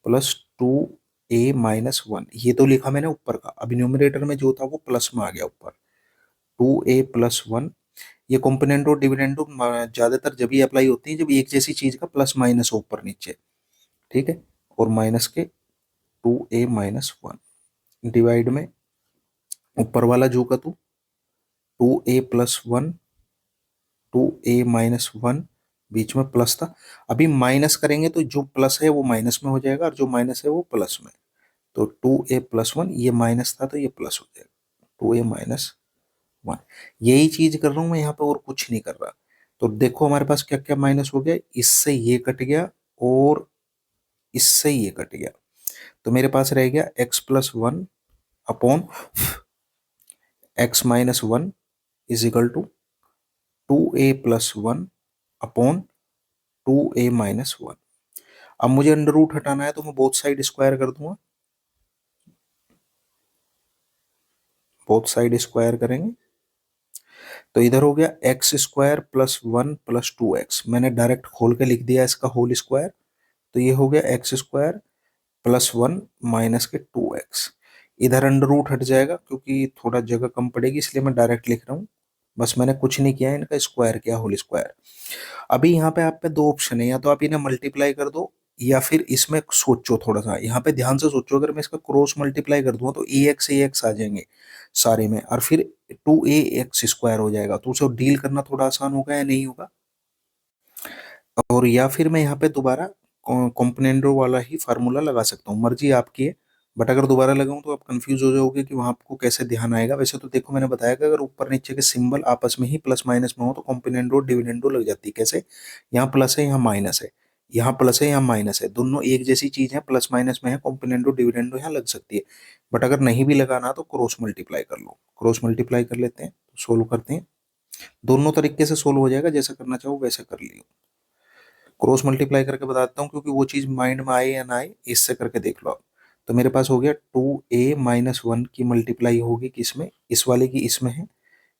प्लस 2a-1, ये तो लिखा मैंने ऊपर का, अब न्यूमरेटर में जो था वो प्लस में आ गया ऊपर 2a+1। ये कॉम्पोनेंटो डिविडेंडो ज्यादातर जब ही अप्लाई होती है जब एक जैसी चीज का प्लस माइनस हो ऊपर नीचे, ठीक है, और माइनस के 2a-1 डिवाइड में ऊपर वाला जो का तो 2a+1 2a-1 बीच में प्लस था, अभी माइनस करेंगे तो जो प्लस है वो माइनस में हो जाएगा और जो माइनस है वो प्लस में। तो 2a+1, ये माइनस था तो ये प्लस हो जाएगा, 2a-1। यही चीज कर रहा हूं मैं यहाँ पे, और कुछ नहीं कर रहा। तो देखो हमारे पास क्या क्या माइनस हो गया, इससे ये कट गया और इससे ये कट गया, तो मेरे पास रह गया x+1 upon x-1 is equal to 2a+1 upon 2a-1। अब मुझे अंडर रूट हटाना है तो मैं बोथ साइड स्क्वायर कर दूंगा, बोथ साइड स्क्वायर करेंगे तो इधर हो गया x² + 1 + 2x, मैंने डायरेक्ट खोल के लिख दिया इसका होल स्क्वायर, तो ये हो गया x² + 1 -2x। इधर अंडर रूट हट जाएगा क्योंकि थोड़ा जगह कम पड़ेगी, इसलिए मैं डायरेक्ट लिख रहा हूँ, बस मैंने कुछ नहीं किया, इनका स्क्वायर किया, होल स्क्वायर। अभी यहाँ पे आप पे दो ऑप्शन है, या तो आप इन्हें मल्टीप्लाई कर दो या फिर इसमें सोचो, थोड़ा सा यहाँ पे ध्यान से सोचो, अगर मैं इसका क्रॉस मल्टीप्लाई कर दूंगा तो ए एक्स आ जाएंगे सारे में, और फिर 2ax² हो जाएगा, तो उसे डील करना थोड़ा आसान होगा या नहीं होगा। और या फिर मैं यहाँ पे दोबारा कॉम्पोनेंडो वाला ही फार्मूला लगा सकता हूँ, मर्जी आपकी है, बट अगर दोबारा लगाऊं तो आप कंफ्यूज हो जाओगे कि वहां आपको कैसे ध्यान आएगा। वैसे तो देखो मैंने बताया कि अगर ऊपर नीचे के सिंबल आपस में ही प्लस माइनस में हो तो कॉम्पोनेंडो डिविडेंडो लग जाती है। कैसे, यहाँ प्लस है यहाँ माइनस है, यहाँ प्लस है यहाँ माइनस है, दोनों एक जैसी चीज है, प्लस माइनस में है, कॉम्पोनेंडो डिविडेंडो यहाँ लग सकती है। बट अगर नहीं भी लगाना तो क्रॉस मल्टीप्लाई कर लो, क्रॉस मल्टीप्लाई कर लेते हैं, सोल्व करते हैं, दोनों तरीके से सोल्व हो जाएगा, जैसा करना चाहो वैसे कर लियो। क्रॉस मल्टीप्लाई करके बताता हूँ क्योंकि वो चीज माइंड में आए या ना आए, इससे करके देख लो आप। तो मेरे पास हो गया 2a-1 की मल्टीप्लाई होगी किसमें, इस वाले की इसमें है,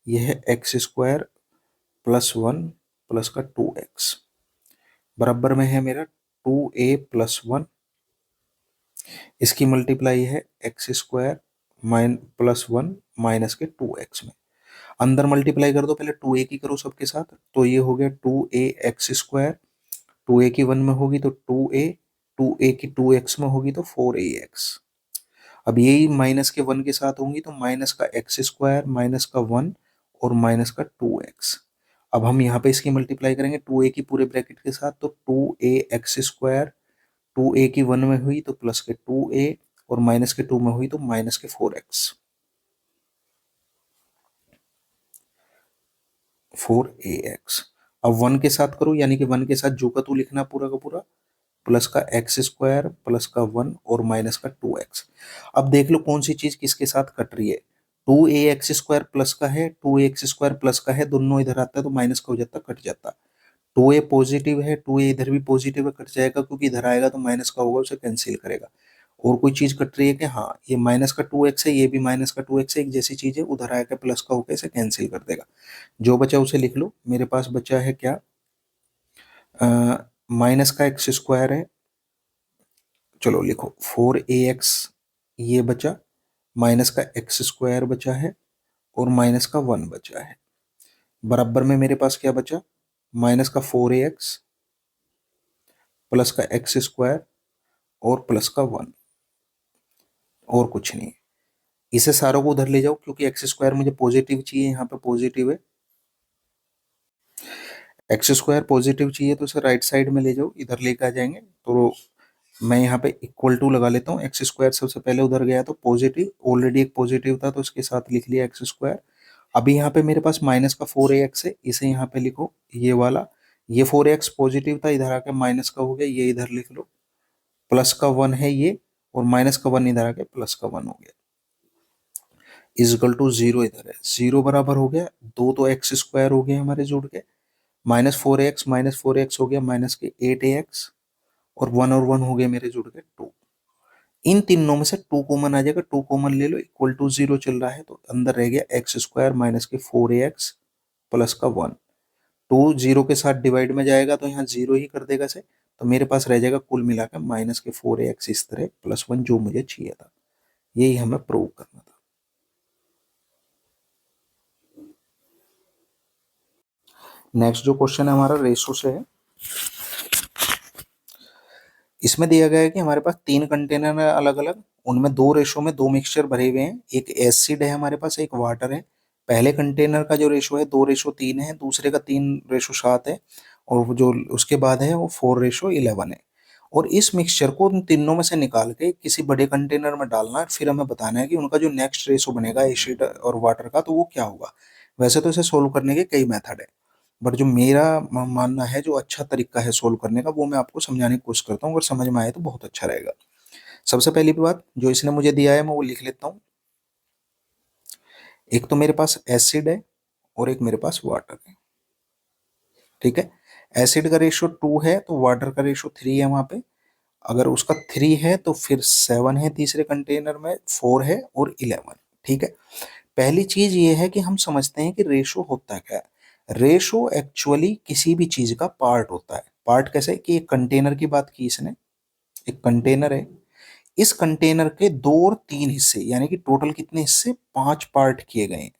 यह है x² + 1 प्लस का 2x, बराबर में है मेरा 2a+1, इसकी मल्टीप्लाई है x² + 1 माइनस के 2x में। अंदर मल्टीप्लाई कर दो, पहले 2a की करो सबके साथ, तो ये हो गया 2ax², 2a की 1 में होगी तो 2a, 2a की 2x में होगी तो 4ax। अब यही माइनस के 1 के साथ होंगी तो माइनस का x² माइनस का 1 और माइनस का 2x। अब हम यहाँ पे इसकी मल्टीप्लाई करेंगे 2a की पूरे ब्रैकेट के साथ, तो 2ax², 2a की 1 में हुई तो प्लस के 2a और माइनस के 2 में हुई तो माइनस के 4x, 4ax। अब 1 के साथ करो, यानी कि 1 के साथ जो का तू लिखना पूरा का पूरा, प्लस का x² प्लस का 1 और माइनस का 2x। अब देख लो कौन सी चीज किसके साथ कट रही है, 2ax² प्लस का है, 2ax² प्लस का है, दोनों इधर आता है तो माइनस का हो जाता, कट जाता। 2a पॉजिटिव है, 2a इधर भी पॉजिटिव है, कट जाएगा क्योंकि इधर आएगा तो माइनस का होगा, उसे कैंसिल करेगा। और कोई चीज कट रही है कि हाँ ये माइनस का 2x है, ये भी माइनस का 2x है, एक जैसी चीज है, उधर आएगा प्लस का होकर इसे कैंसिल कर देगा। जो बचा उसे लिख लो, मेरे पास बचा है क्या, माइनस का x² है, चलो लिखो 4ax, ये बचा, माइनस का x² बचा है और माइनस का 1 बचा है, बराबर में मेरे पास क्या बचा, माइनस का 4ax प्लस का x² और प्लस का 1, और कुछ नहीं। इसे सारों को उधर ले जाओ क्योंकि x² मुझे पॉजिटिव चाहिए, यहाँ पे पॉजिटिव है, x² पॉजिटिव चाहिए तो इसे राइट साइड में ले जाओ, इधर लेकर आ जाएंगे। तो मैं यहाँ पे इक्वल टू लगा लेता हूँ, x² सबसे पहले उधर गया तो पॉजिटिव, ऑलरेडी एक पॉजिटिव था तो इसके साथ लिख लिया x²। अभी यहाँ पे मेरे पास माइनस का 4ax है, इसे यहाँ पे लिखो, ये वाला, ये 4ax पॉजिटिव था, इधर आके माइनस का हो गया, ये इधर लिख लो, प्लस का 1 है ये, और माइनस का 1 इधर आके प्लस का 1 हो गया, इजकल टू 0 इधर है, 0 बराबर हो गया, दो तो x² हो गए हमारे जुड़ के, -4x हो गया माइनस के 8ax, और 1 हो गए मेरे जुड़ के 2। इन तीनों में से 2 कॉमन आ जाएगा, 2 कॉमन ले लो, इक्वल टू 0 चल रहा है तो अंदर रह गया x² माइनस के 4ax प्लस का 1। 2 0 के साथ डिवाइड में जाएगा तो यहाँ 0 ही कर देगा से, तो मेरे पास रह जाएगा कुल मिलाकर माइनस के 4ax इस तरह प्लस 1, जो मुझे चाहिए था, यही हमें प्रूव करना था। नेक्स्ट जो क्वेश्चन है हमारा रेशो से है, इसमें दिया गया है कि हमारे पास 3 कंटेनर है अलग अलग, उनमें 2 रेशो में 2 मिक्सचर भरे हुए हैं, एक एसिड है हमारे पास, एक वाटर है। पहले कंटेनर का जो रेशो है 2:3 है, दूसरे का 3:7 है, और वो जो उसके बाद है वो 4:11 है। और इस मिक्सचर को उन तीनों में से निकाल के किसी बड़े कंटेनर में डालना है, फिर हमें बताना है कि उनका जो नेक्स्ट रेशो बनेगा एसिड और वाटर का तो वो क्या होगा। वैसे तो इसे सोल्व करने के कई मेथड है, बट जो मेरा मानना है जो अच्छा तरीका है सोल्व करने का वो मैं आपको समझाने की कोशिश करता हूँ, अगर समझ में आए तो बहुत अच्छा रहेगा। सबसे पहली बात जो इसने मुझे दिया है मैं वो लिख लेता हूँ। एक तो मेरे पास एसिड है और एक मेरे पास वाटर है, ठीक है। एसिड का रेशियो 2 है तो वाटर का रेशियो 3 है वहां पे। अगर उसका 3 है तो फिर 7 है तीसरे कंटेनर में, 4 है और 11, ठीक है। पहली चीज ये है कि हम समझते हैं कि रेशो होता क्या है। रेशो एक्चुअली किसी भी चीज का पार्ट होता है। पार्ट कैसे कि एक कंटेनर की बात की इसने, एक कंटेनर है, इस कंटेनर के 2 और 3 हिस्से यानी कि टोटल कितने हिस्से, 5 पार्ट किए गए हैं।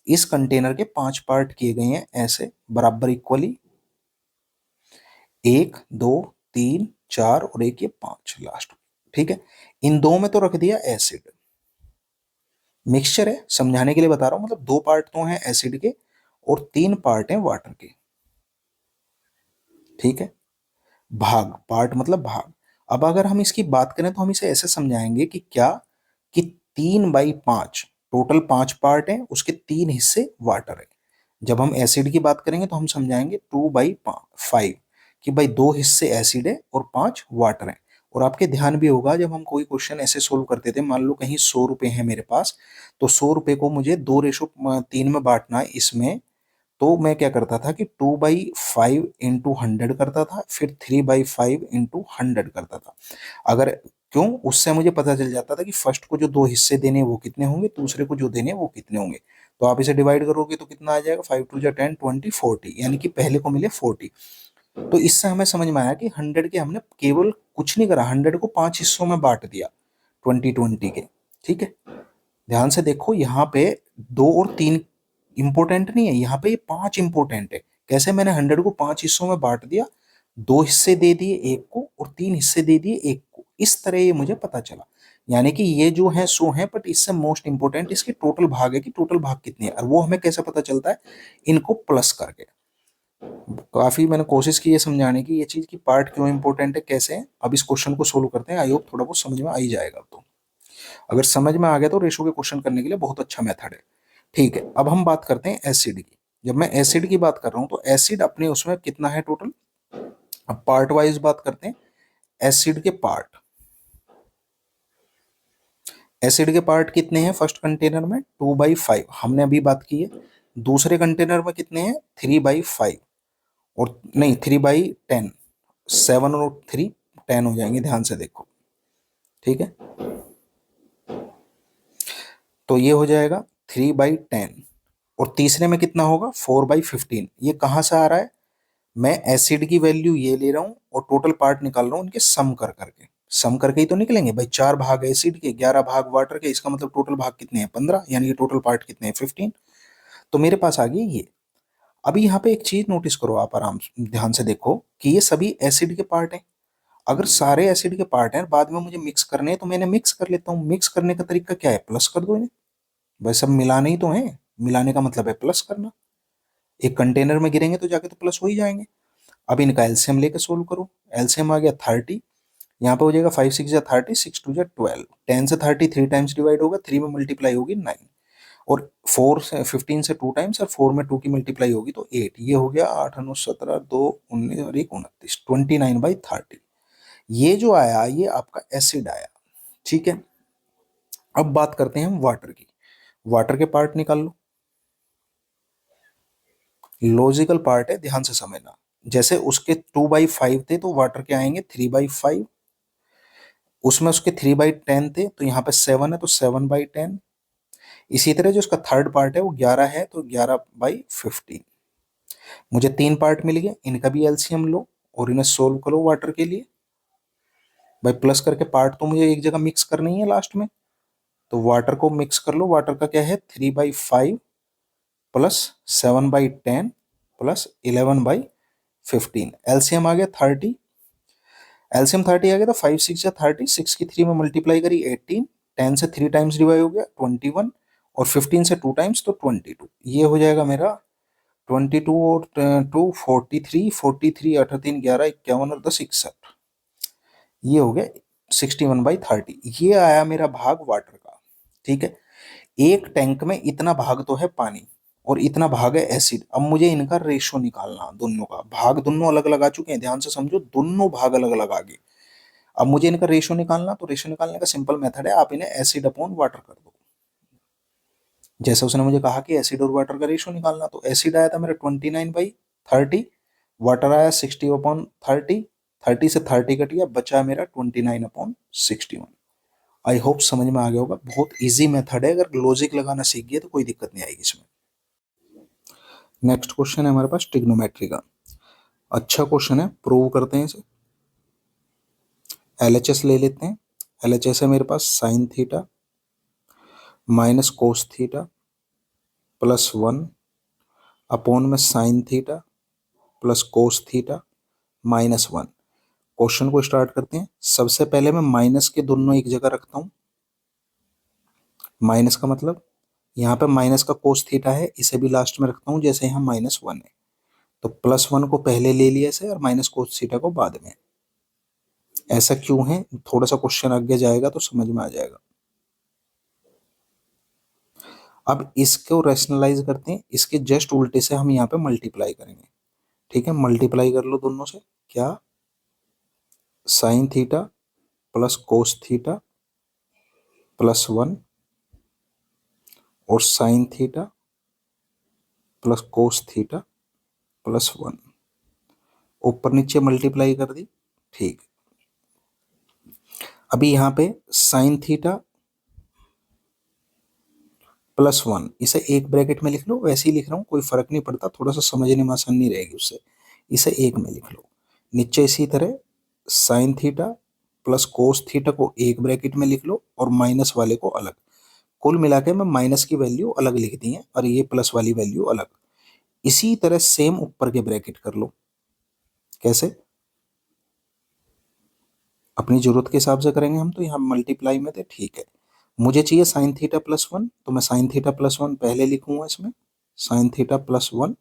इस कंटेनर के 5 पार्ट किए गए हैं ऐसे बराबर इक्वली, 1 2 3 4 और एक ये 5 लास्ट, ठीक है। इन दो में तो रख दिया एसिड, मिक्सचर है समझाने के लिए बता रहा हूं, मतलब 2 पार्ट तो हैं एसिड के और 3 पार्ट हैं वाटर के, ठीक है। भाग, पार्ट मतलब भाग। अब अगर हम इसकी बात करें तो हम इसे ऐसे समझाएंगे कि क्या, कि 3/5, टोटल 5 पार्ट हैं उसके 3 हिस्से वाटर है। जब हम एसिड की बात करेंगे तो हम समझाएंगे 2/5 कि भाई 2 हिस्से एसिड है और 5 वाटर है। और आपके ध्यान भी होगा जब हम कोई क्वेश्चन ऐसे सोल्व करते थे, मान लो कहीं 100 रुपए है मेरे पास, तो 100 रुपए को मुझे 2:3 में बांटना है इसमें, तो मैं क्या करता था कि 2/5 × 100 करता था, फिर 3/5 × 100 करता था। अगर क्यों, उससे मुझे पता चल जाता था कि फर्स्ट को जो 2 हिस्से देने वो कितने होंगे, दूसरे को जो देने वो कितने होंगे। तो आप इसे डिवाइड करोगे तो कितना आ जाएगा, 5×2 = 10, 20, 40, यानी कि पहले को मिले 40। तो इससे हमें समझ में आया कि 100 के हमने केवल कुछ नहीं करा, 100 को 5 हिस्सों में बांट दिया 20 के, ठीक है। ध्यान से देखो यहाँ पे 2 और 3 इंपॉर्टेंट नहीं है, यहाँ पे ये 5 इंपॉर्टेंट है। कैसे, मैंने 100 को 5 हिस्सों में बांट दिया, 2 हिस्से दे दिए एक को और 3 हिस्से दे दिए एक को, इस तरह ये मुझे पता चला। यानी कि ये जो है 100 है, बट इससे मोस्ट इंपोर्टेंट इसके टोटल भाग है कि टोटल भाग कितने हैं, और वो हमें कैसे पता चलता है, इनको प्लस करके। काफी मैंने कोशिश की है समझाने की ये चीज की पार्ट क्यों इंपॉर्टेंट है कैसे है। अब इस क्वेश्चन को सोल्व करते हैं, आई होप थोड़ा बहुत समझ में आ ही जाएगा। तो अगर समझ में आ गया तो रेशो के क्वेश्चन करने के लिए बहुत अच्छा मेथड है, ठीक है। अब हम बात करते हैं एसिड की। जब मैं एसिड की बात कर रहा हूं तो एसिड अपने उसमें कितना है टोटल। अब पार्ट वाइज बात करते हैं, एसिड के पार्ट, एसिड के पार्ट कितने हैं फर्स्ट कंटेनर में, 2/5 हमने अभी बात की है। दूसरे कंटेनर में कितने हैं, 3/5, और नहीं 3/10, 7 और 3 10 हो जाएंगे, ध्यान से देखो, ठीक है। तो ये हो जाएगा 3/10, और तीसरे में कितना होगा 4/15। ये कहाँ से आ रहा है, मैं एसिड की वैल्यू ये ले रहा हूँ और टोटल पार्ट निकाल रहा हूँ उनके सम कर करके, सम करके ही तो निकलेंगे भाई। 4 भाग एसिड के, 11 भाग वाटर के, इसका मतलब टोटल भाग कितने हैं 15, यानी कि टोटल पार्ट कितने हैं 15। तो मेरे पास आ गई ये। अभी यहाँ पे एक चीज नोटिस करो, आप आराम से ध्यान से देखो कि ये सभी एसिड के पार्ट हैं। अगर सारे एसिड के पार्ट हैं बाद में मुझे मिक्स करने हैं तो मैंने मिक्स कर लेता हूँ। मिक्स करने का तरीका क्या है, प्लस कर दो इन्हें, भाई सब मिलाने ही तो है। मिलाने का मतलब है प्लस करना, एक कंटेनर में गिरेंगे तो जाके तो प्लस हो ही जाएंगे। अब इनका एलसीएम लेकर सोल्व करो, एलसीएम आ गया 30, यहाँ पे हो जाएगा 5×6 = 30, 6×2 = 12, 10 से 30 3 टाइम्स डिवाइड होगा, 3 में मल्टीप्लाई होगी 9, और 4 से 15 से 2 टाइम्स, और 4 में 2 की मल्टीप्लाई होगी तो 8। ये हो गया 8 9 17 2 19 और 1 29, 29/30। ये जो आया ये आपका एसिड आया, ठीक है। अब बात करते हैं हम वाटर की। वाटर के पार्ट निकाल लो, लॉजिकल पार्ट है, ध्यान से समझना। जैसे उसके 2/5 थे तो वाटर के आएंगे 3/5, उसमें उसके 3/10 थे तो यहाँ पे 7 है तो 7/10। इसी तरह जो उसका थर्ड पार्ट है वो 11 है तो 11/15। मुझे 3 पार्ट मिल गए, इनका भी एलसीएम लो और इन्हें सोल्व करो वाटर के लिए। भाई प्लस करके पार्ट तो मुझे एक जगह मिक्स करना ही है लास्ट में, तो वाटर को मिक्स कर लो। वाटर का क्या है 3/5 प्लस 7/10 प्लस 11/15, एलसीएम आ गया 30। एलसीएम 30 आ गया तो 5×6 = 30, 6 की 3 में मल्टीप्लाई करी 18, 10 से 3 टाइम्स डिवाइड हो गया 21, और 15 से 2 टाइम्स तो 22। ये हो जाएगा मेरा 22 और 2 43, 43 8 3 11 51 और 10 61, ये हो गया 61/30। ये आया मेरा भाग वाटर का। ठीक है, एक टैंक में इतना भाग तो है पानी और इतना भाग है एसिड। अब मुझे इनका रेशो निकालना, दोनों का भाग, दोनों अलग अलग आ चुके हैं, ध्यान से समझो, दोनों भाग अलग अलग आ गए। अब मुझे इनका रेशो निकालना, तो रेशो निकालने का सिंपल मेथड है, आप इन्हें एसिड अपॉन वाटर कर दो। जैसे उसने मुझे कहा कि एसिड और वाटर का रेशो निकालना, तो एसिड आया था मेरा 29/30, वाटर आया 60/30, 30 से 30 कट गया, बचा मेरा 29/61। आई होप समझ में आ गया होगा। बहुत इजी मेथड है, अगर लॉजिक लगाना सीख गए तो कोई दिक्कत नहीं आएगी इसमें। नेक्स्ट क्वेश्चन है हमारे पास ट्रिग्नोमेट्री का। अच्छा क्वेश्चन है, प्रूव करते हैं इसे। एलएचएस ले लेते हैं। एलएचएस है मेरे पास sine theta minus cos theta plus 1 upon में sine theta plus cos theta minus 1। Question को स्टार्ट करते हैं। सबसे पहले मैं माइनस के दोनों एक जगह रखता हूं। माइनस का मतलब यहाँ पे माइनस का कोस थीटा है, इसे भी लास्ट में रखता हूं, जैसे यहाँ -1 है तो +1 को पहले ले लिया इसे और माइनस कोस थीटा को बाद में। ऐसा क्यों है, थोड़ा सा क्वेश्चन आगे जाएगा तो समझ में आ जाएगा। अब इसको रैशनलाइज करते हैं, इसके जस्ट उल्टे से हम यहाँ पे मल्टीप्लाई करेंगे। ठीक है, मल्टीप्लाई कर लो दोनों से। क्या, sign theta plus cos theta plus 1 और sign theta plus cos theta plus 1, ऊपर नीचे मल्टीप्लाई कर दी। ठीक, अभी यहाँ पे साइन थीटा प्लस 1, इसे एक ब्रैकेट में लिख लो, वैसे ही लिख रहा हूँ, कोई फर्क नहीं पड़ता, थोड़ा सा समझने में आसानी रहेगी उससे, इसे एक में लिख लो। नीचे इसी तरह sign theta plus cos theta को एक ब्रैकेट में लिख लो और माइनस वाले को अलग। कुल मिला के मैं माइनस की वैल्यू अलग लिख दी है और ये प्लस वाली वैल्यू अलग। इसी तरह सेम ऊपर के ब्रैकेट कर लो। कैसे, अपनी जरूरत के हिसाब से करेंगे हम, तो यहाँ मल्टीप्लाई में थे। ठीक है, मुझे चाहिए साइन थीटा प्लस 1, तो मैं साइन थीटा प्लस 1 पहले लिखूंगा इसमें, साइन थीटा प्लस 1,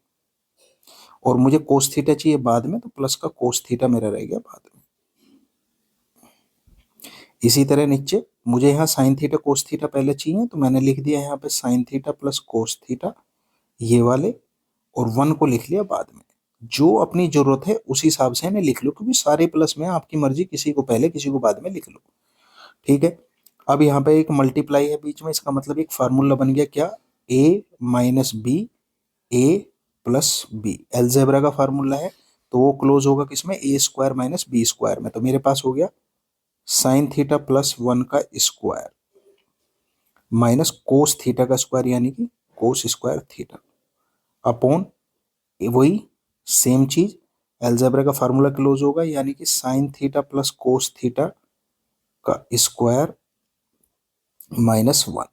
और मुझे कोस थीटा चाहिए बाद में, तो प्लस का कोस थीटा मेरा रह गया बाद में। इसी तरह नीचे मुझे यहाँ साइन थीटा कोस थीटा पहले चाहिए, तो मैंने लिख दिया यहाँ पे sign theta plus cos theta ये वाले, और 1 को लिख लिया बाद में। जो अपनी जरूरत है उस हिसाब से इन्हें लिख लो, क्योंकि सारे प्लस में आपकी मर्जी, किसी को पहले किसी को बाद में लिख लो। ठीक है, अब यहाँ पे एक मल्टीप्लाई है बीच में, इसका मतलब एक फार्मूला बन गया, क्या, a minus b a plus b, algebra का फार्मूला है, तो वो क्लोज होगा किसमें, a square minus b square में। तो मेरे पास हो गया साइन थीटा प्लस 1 का स्क्वायर माइनस कोस थीटा का स्क्वायर, यानी कि कोस स्क्वायर थीटा, अपॉन वही सेम चीज, एलजेब्रा का फार्मूला क्लोज होगा, यानी कि sign theta plus cos theta का स्क्वायर माइनस 1।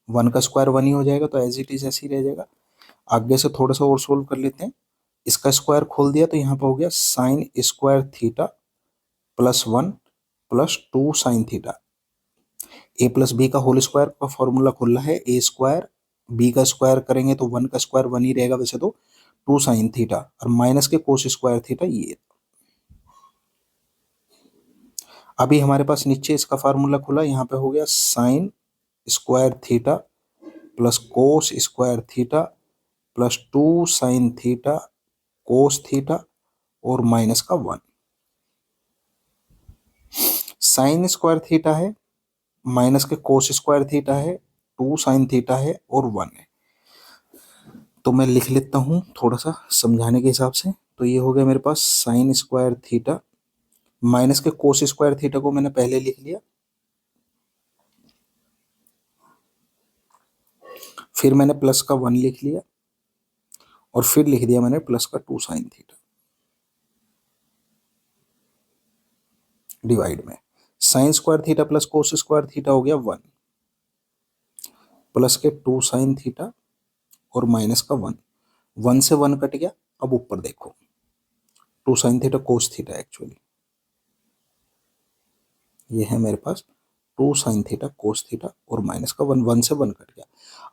1 का स्क्वायर 1 ही हो जाएगा, तो एज इट इज ऐसे ही रह जाएगा। आगे से थोड़ा सा और सोल्व कर लेते हैं। इसका स्क्वायर खोल दिया तो यहाँ पे हो गया sine square theta plus 1 plus 2 sine theta. A plus B का होल स्क्वायर का फॉर्मूला खुला है, ए स्क्वायर बी का स्क्वायर करेंगे तो 1 का स्क्वायर 1 ही रहेगा वैसे तो, 2 साइन थीटा और माइनस के कोस स्क्वायर थीटा ये। अभी हमारे पास नीचे इसका फार्मूला खुला, यहाँ पे हो गया साइन स्क्वायर थीटा प्लस कोस square theta plus 2 sine theta cos theta और माइनस का 1। साइन स्क्वायर थीटा है, माइनस के कोस स्क्वायर थीटा है, 2 साइन थीटा है और 1 है। तो मैं लिख लेता हूँ थोड़ा सा समझाने के हिसाब से। तो ये हो गया मेरे पास साइन स्क्वायर थीटा, माइनस के कोस स्क्वायर थीटा को मैंने पहले लिख लिया, फिर मैंने प्लस का 1 लिख लिया और फिर लिख दिया मैंने प्लस का 2 साइन थीटा डिवाइड में। साइन स्क्वायर थीटा प्लस कोस स्क्वायर थीटा हो गया 1 प्लस के 2 साइन थीटा और माइनस का 1, 1 से 1 कट गया। अब ऊपर देखो 2 sine theta cos theta, actually ये है मेरे पास two sine theta cos theta और माइनस का वन, वन से वन कट गया।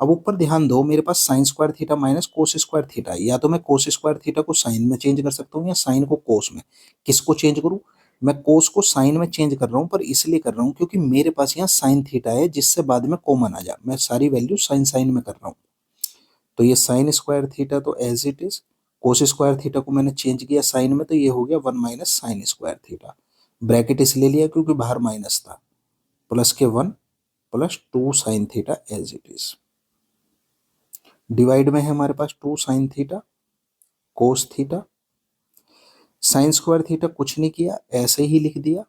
अब ऊपर ध्यान दो, मेरे पास sine square theta minus cos square theta है। या तो मैं कोस स्क्वायर थीटा को साइन में चेंज कर सकता हूँ या साइन को कोस में। किसको चेंज करूँ? मैं कोस को साइन में चेंज कर रहा हूँ, पर इसलिए कर रहा हूँ क्योंकि मेरे पास यहाँ साइन थीटा है जिससे बाद में कॉमन आ जा। मैं सारी वैल्यू साइन साइन में कर रहा हूँ। तो ये साइन स्क्वायर थीटा तो as it is, cos square theta को मैंने चेंज किया साइन में, तो ये हो गया one minus sine square theta. Bracket इसलिए लिया क्योंकि बाहर माइनस था, प्लस के one plus two sine theta as it is. Divide में है हमारे पास two sine theta cos theta. Sine square theta कुछ नहीं किया, ऐसे ही लिख दिया,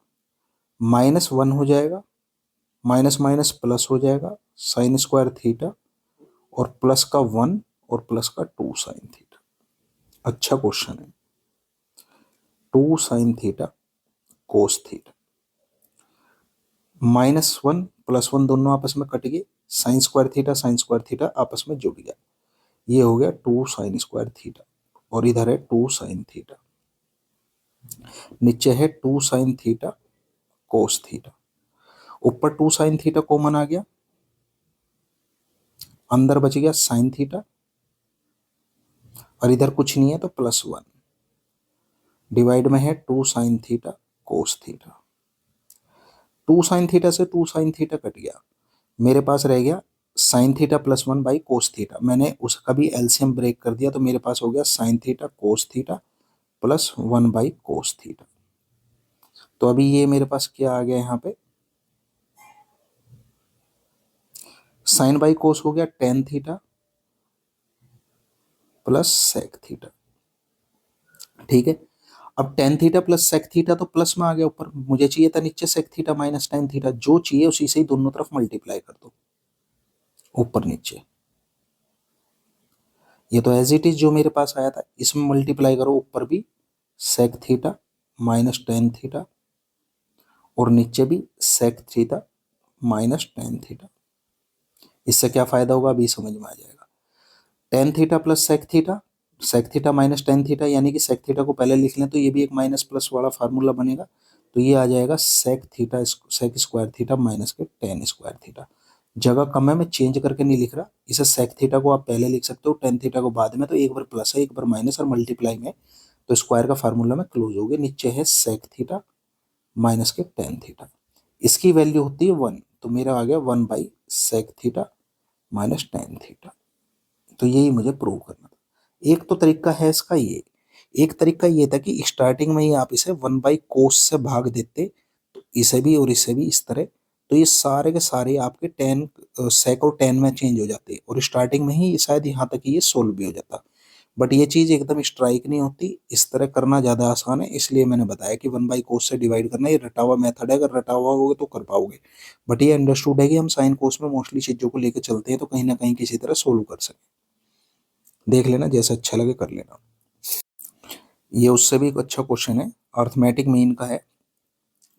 माइनस वन हो जाएगा, माइनस माइनस प्लस हो जाएगा, साइन स्क्वायर थीटा और प्लस का वन और प्लस का टू साइन थीटा। अच्छा क्वेश्चन है। Two sine theta cos theta, minus one plus one दोनों आपस में कट गए, साइन स्क्वायर थीटा आपस में जुड़ गया। ये हो गया टू साइन स्क्वायर थीटा और इधर है टू साइन थीटा, नीचे है two sine theta cos theta. ऊपर टू साइन थीटा कॉमन आ गया, अंदर बच गया साइन थीटा और इधर कुछ नहीं है तो प्लस वन। डिवाइड में है two sine theta cos theta. Two sine theta से टू साइन थीटा कट गया, मेरे पास रह गया sine theta plus one by cos theta. मैंने उसका भी एलसीएम ब्रेक कर दिया, तो मेरे पास हो गया sine theta cos theta plus one by cos theta. तो अभी ये मेरे पास क्या आ गया यहाँ पे, साइन बाई कोस हो गया tan theta plus sec theta. ठीक है, अब tan theta plus sec theta तो प्लस में आ गया ऊपर, मुझे चाहिए था नीचे sec theta minus tan theta. जो चाहिए उसी से ही दोनों तरफ मल्टीप्लाई कर दो, ऊपर नीचे। ये तो एज इट इज जो मेरे पास आया था, इसमें मल्टीप्लाई करो, ऊपर भी sec theta minus tan theta और नीचे भी sec theta minus tan theta. इससे क्या फायदा होगा अभी समझ में आ जाएगा। Tan theta plus sec theta minus tan theta, यानी कि सेक थीटा को पहले लिख लें तो ये भी एक माइनस प्लस वाला फार्मूला बनेगा। तो ये आ जाएगा सेक स्क्वायर थीटा माइनस के टेन स्क्वायर थीटा। जगह कम है, मैं चेंज करके नहीं लिख रहा। इसे सेक थीटा को आप पहले लिख सकते हो, टेन थीटा को बाद में। तो एक बार प्लस है एक बार माइनस और मल्टीप्लाई में, तो स्क्वायर का फार्मूला में क्लोज हो गया। नीचे है सेक थीटा माइनस के टेन थीटा, इसकी वैल्यू होती है वन, तो मेरा आ गया one by sec theta minus tan theta. तो यही मुझे प्रूव करना था। एक तो तरीका है इसका ये, एक तरीका ये था कि स्टार्टिंग में ही आप इसे वन बाई कोस से भाग देते, तो इसे भी और इसे भी इस तरह, तो ये सारे के सारे आपके टेन सेक और टेन में चेंज हो जाते और स्टार्टिंग में ही शायद यहाँ तक ये सोल्व भी हो जाता। बट ये चीज़ एकदम स्ट्राइक नहीं होती, इस तरह करना ज़्यादा आसान है। इसलिए मैंने बताया कि वन बाई कोस से डिवाइड करना, ये रटा हुआ मेथड है, अगर रटा हुआ होगा तो कर पाओगे। बट ये अंडरस्टूड है कि हम साइन कोस में मोस्टली चीज़ों को लेकर चलते हैं, तो कहीं ना कहीं किसी तरह सोल्व कर सकें। देख लेना, जैसा अच्छा लगे कर लेना। ये उससे भी एक अच्छा क्वेश्चन है, अर्थमेटिक मीन का है।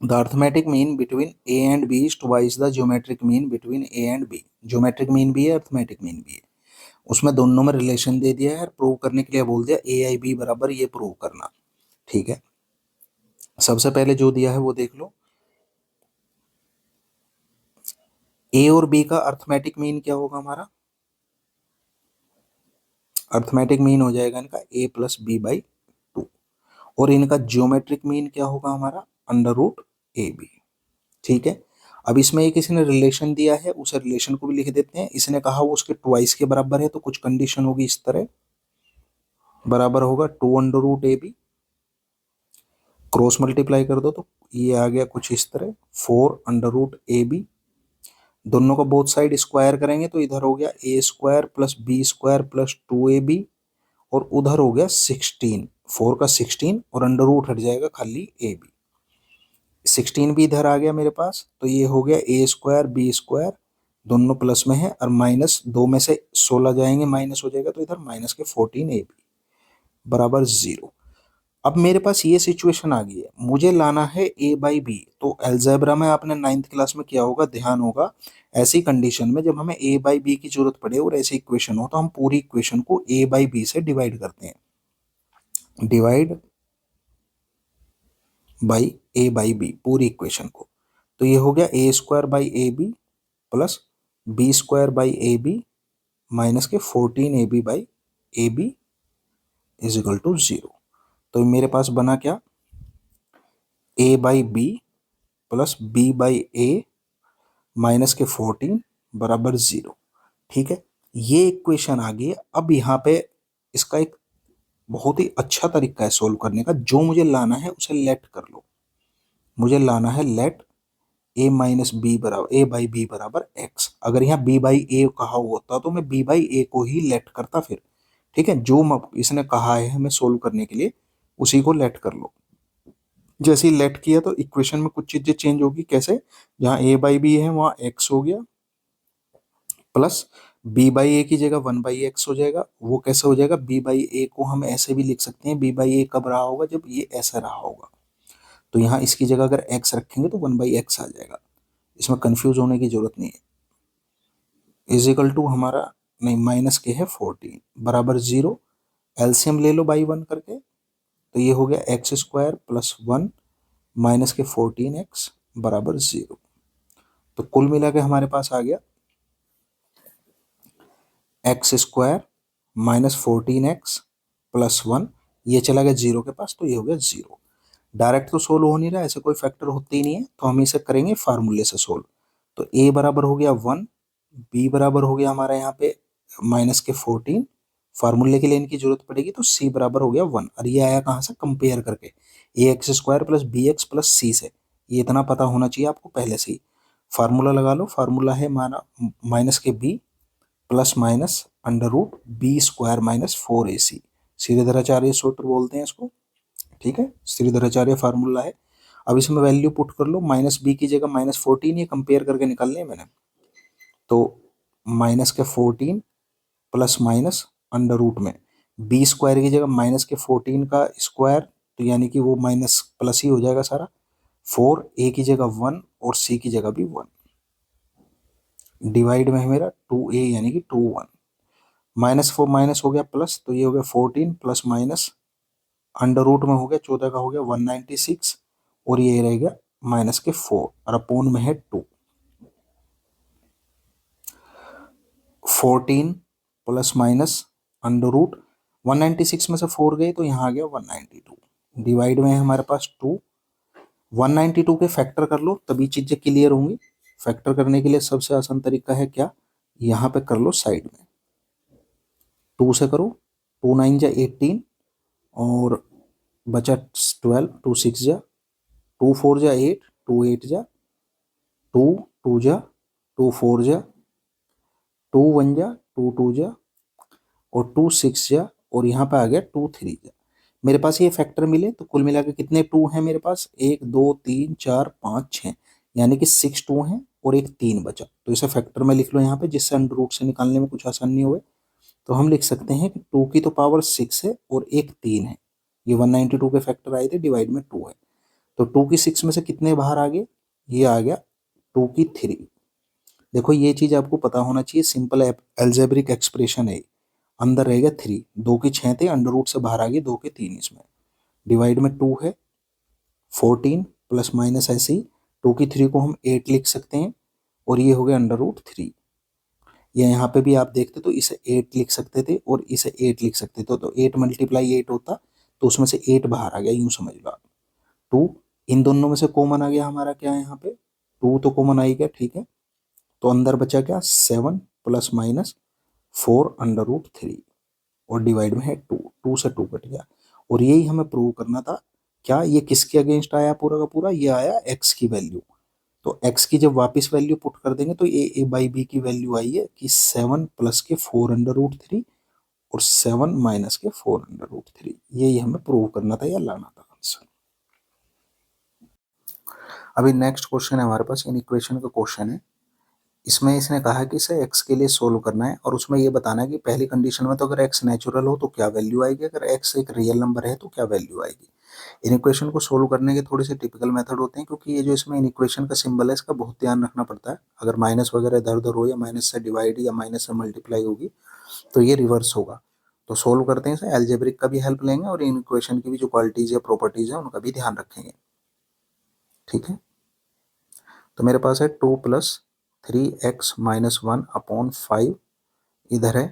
The arithmetic mean between a and b is twice the geometric mean between a and b. Geometric mean भी है अर्थमेटिक मीन भी है, उसमें दोनों में रिलेशन दे दिया है, प्रूव करने के लिए बोल दिया ए आई बी बराबर ये प्रूव करना। ठीक है, सबसे पहले जो दिया है वो देख लो। ए और बी का अर्थमेटिक मीन क्या होगा हमारा, अर्थमेटिक मीन हो जाएगा इनका ए प्लस बी बाई टू, और इनका ज्योमेट्रिक मीन क्या होगा हमारा अंडर रूट ए बी। ठीक है, अब इसमें एक किसी ने रिलेशन दिया है, उस रिलेशन को भी लिख देते हैं। इसने कहा वो उसके ट्वाइस के बराबर है, तो कुछ कंडीशन होगी इस तरह, बराबर होगा two under root a b, cross multiply कर दो तो ये आ गया कुछ इस तरह four under root a b. दोनों को बोथ साइड स्क्वायर करेंगे तो इधर हो गया A square plus B square plus two A B, और उधर हो गया 16, फोर का 16 और अंडर रूट हट जाएगा खाली ए बी। 16 भी इधर आ गया मेरे पास, तो ये हो गया ए स्क्वायर बी स्क्वायर, दोनों प्लस में है, और माइनस दो में से 16 जाएंगे माइनस हो जाएगा, तो इधर माइनस के 14 ए बी बराबर 0। अब मेरे पास ये सिचुएशन आ गई है, मुझे लाना है ए बाई बी। तो अलजेब्रा में आपने 9th क्लास में किया होगा, ध्यान होगा। ऐसी कंडीशन में जब हमें ए बाई बी की जरूरत पड़े और ऐसी इक्वेशन हो, तो हम पूरी इक्वेशन को ए बाई बी से डिवाइड करते हैं। Divide by A by B पूरी इक्वेशन को, तो ये हो गया A square by A B plus B square by A B minus के 14ab by A B is equal to 0। तो मेरे पास बना क्या, a by B plus B by A minus के 14 बराबर 0। ठीक है, ये इक्वेशन आ गई। अब यहाँ पे इसका एक बहुत ही अच्छा तरीका है सोल्व करने का। जो मुझे लाना है उसे लेट कर लो। मुझे लाना है लेट a माइनस बी बराबर a बाई बी बराबर x। अगर यहाँ b बाई ए कहा होता तो मैं b बाई ए को ही लेट करता फिर। ठीक है, जो इसने कहा है हमें सोल्व करने के लिए उसी को लेट कर लो। जैसे ही लेट किया तो इक्वेशन में कुछ चीजें चेंज होगी। कैसे, जहाँ a बाई बी है वहाँ x हो गया प्लस b बाई ए की जगह 1/x हो जाएगा। वो कैसे हो जाएगा, b बाई ए को हम ऐसे भी लिख सकते हैं, b बाई ए कब रहा होगा, जब ये ऐसा रहा होगा। तो यहाँ इसकी जगह अगर x रखेंगे तो 1/x आ जाएगा। इसमें कंफ्यूज होने की जरूरत नहीं है। इज इक्वल टू हमारा नहीं माइनस के है 14 बराबर 0। एलसीएम ले लो बाई 1 करके, तो ये हो गया एक्स स्क्वायर प्लस 1 माइनस के 14x बराबर 0। तो कुल मिला के हमारे पास आ गया x square minus 14x plus 1, ये चला गया 0 के पास, तो ये हो गया 0। डायरेक्ट तो सोल्व हो नहीं रहा, ऐसे कोई फैक्टर होते ही नहीं है, तो हम इसे करेंगे फार्मूले से सोल्व। तो a बराबर हो गया 1, b बराबर हो गया हमारा यहाँ पे माइनस के 14, फार्मूले के लिए इनकी जरूरत पड़ेगी, तो c बराबर हो गया 1। और ये आया कहाँ से, कंपेयर करके A X square plus B X plus C से। ये इतना पता होना चाहिए आपको पहले से ही। फार्मूला लगा लो, फार्मूला है माना माइनस के b plus minus under root b square minus 4ac। Shridharacharya सूत्र बोलते हैं इसको। ठीक है, श्रीधराचार्य फार्मूला है। अब इसमें वैल्यू पुट कर लो, माइनस बी की जगह माइनस 14, ये कंपेयर करके निकालने हैं मैंने। तो माइनस के 14 प्लस माइनस अंडर रूट में बी स्क्वायर की जगह माइनस के 14 का स्क्वायर, तो यानी कि वो माइनस प्लस ही हो जाएगा सारा। 4 ए की जगह 1 और सी की जगह भी 1, डिवाइड में है मेरा 2a यानी कि 2 1 माइनस 4 माइनस हो गया प्लस, तो ये हो गया 14 प्लस माइनस अंडर रूट में हो गया 14 का हो गया 196, और ये रह गया माइनस के 4 और अपोन में है 2। 14 प्लस माइनस अंडर रूट 196 में से 4 गए तो यहाँ आ गया 192, डिवाइड में है हमारे पास 2। 192 के फैक्टर कर लो तभी चीजें क्लियर होंगी। फैक्टर करने के लिए सबसे आसान तरीका है क्या, यहाँ पे कर लो साइड में, 2 से करो, 2 9 जा 18 और बचा 12, 2 6 जा, 2 4 जा 8, 2 8 जा, 2 2 जा, 2 4 जा, 2 1 जा, 2 2 जा और 2 6 जा, और यहाँ पे आ गया 2 3 जा। मेरे पास ये फैक्टर मिले तो कुल मिला के कितने 2 हैं मेरे पास, 1 2 3 4 5 6, यानी कि 6 2 हैं और एक 3 बचा। तो इसे फैक्टर में लिख लो यहाँ पे, जिससे अंडर रूट से निकालने में कुछ आसान नहीं हुए। तो हम लिख सकते हैं कि 2 की तो पावर 6 है और एक 3 है। ये 192 के फैक्टर आए थे, डिवाइड में 2 है। तो 2 की 6 में से कितने बाहर आ गए, ये आ गया 2 की 3। देखो ये चीज आपको पता होना चाहिए, सिंपल एल्जेब्रिक एक्सप्रेशन है। अंदर रहेगा 3, 2 की 6 थे, अंडर रूट से बाहर आ गए 2 के 3 इसमें, डिवाइड में 2 है, 14 प्लस माइनस ऐसे ही 2 की 3 को हम 8 लिख सकते हैं, और ये हो गया अंडर रूट 3। या यहाँ पे भी आप देखते तो इसे 8 लिख सकते थे और इसे 8 लिख सकते थे, तो 8 मल्टीप्लाई 8 होता, तो उसमें से 8 बाहर आ गया, यूं समझ लो आप। 2 इन दोनों में से कॉमन आ गया हमारा, क्या है यहाँ पे 2 तो कॉमन आ ही गया। ठीक है, तो अंदर बचा क्या 7 प्लस माइनस 4 अंडर रूट 3 और डिवाइड में है 2, 2 से 2 कट गया। और यही हमें प्रूव करना था। क्या ये किसके अगेंस्ट आया पूरा का पूरा, ये आया x की वैल्यू। तो x की जब वापस वैल्यू पुट कर देंगे तो ये a बाई बी की वैल्यू आई है कि 7 प्लस के 4 अंडर रूट 3 और 7 माइनस के 4 अंडर रूट 3। यही हमें प्रूव करना था या लाना था आंसर। अभी नेक्स्ट क्वेश्चन है हमारे पास, इन इक्वेशन का क्वेश्चन है। इसमें इसने कहा कि इसे x के लिए सोल्व करना है, और उसमें ये बताना है कि पहली कंडीशन में तो अगर x नेचुरल हो तो क्या वैल्यू आएगी, अगर x एक रियल नंबर है तो क्या वैल्यू आएगी। इन इक्वेशन को सोल्व करने के थोड़े से टिपिकल मेथड होते हैं, क्योंकि ये जो इसमें इन इक्वेशन का सिंबल है इसका बहुत ध्यान रखना पड़ता है। अगर माइनस वगैरह इधर उधर हो, या माइनस से डिवाइड या माइनस से मल्टीप्लाई होगी, तो ये रिवर्स होगा। तो सोल्व करते हैं इसे, एल्जेब्रिक का भी हेल्प लेंगे और इन इक्वेशन की भी जो क्वालिटीज या प्रॉपर्टीज है उनका भी ध्यान रखेंगे। ठीक है, तो मेरे पास है 2 प्लस 3x माइनस 1 अपॉन 5, इधर है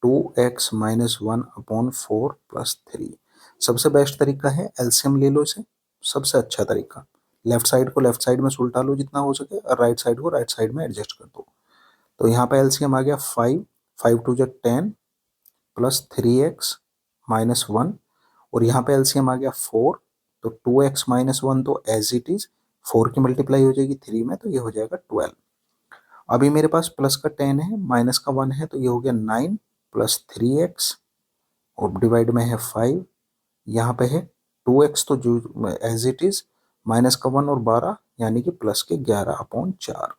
2x माइनस 1 अपॉन 4 प्लस 3। सबसे बेस्ट तरीका है एलसीएम ले लो इसे, सबसे अच्छा तरीका। लेफ्ट साइड को लेफ्ट साइड में सुलटा लो जितना हो सके, और राइट साइड को राइट साइड में एडजस्ट कर दो। तो यहाँ पे एलसीएम आ गया 5, 5 टू 10 प्लस 3x माइनस 1, और यहाँ पे एलसीएम आ गया 4, तो 2x माइनस 1 तो एज इट इज 4 की मल्टीप्लाई हो जाएगी 3 में, तो ये हो जाएगा 12। अभी मेरे पास प्लस का 10 है, माइनस का 1 है, तो ये हो गया 9 प्लस 3x, और डिवाइड में है 5, यहाँ पे है 2x तो जो एज इट इज, माइनस का 1 और 12 यानी कि प्लस के 11 अपॉन 4।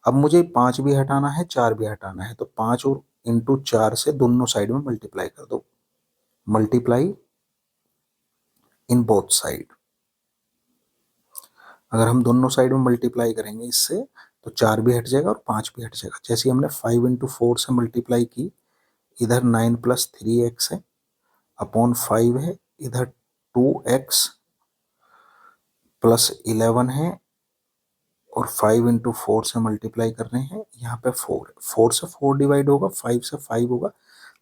अब मुझे 5 भी हटाना है 4 भी हटाना है, तो 5 और इंटू 4 से दोनों साइड में मल्टीप्लाई कर दो, मल्टीप्लाई इन बोथ साइड। अगर हम दोनों साइड में मल्टीप्लाई करेंगे इससे, तो 4 भी हट जाएगा और 5 भी हट जाएगा। जैसे हमने 5 इंटू 4 से मल्टीप्लाई की, इधर 9 प्लस 3x है अपॉन 5 है, इधर 2x प्लस 11 है, और 5 इंटू 4 से मल्टीप्लाई कर रहे हैं, यहाँ पे 4 है, 4 से 4 डिवाइड होगा, 5 से 5 होगा,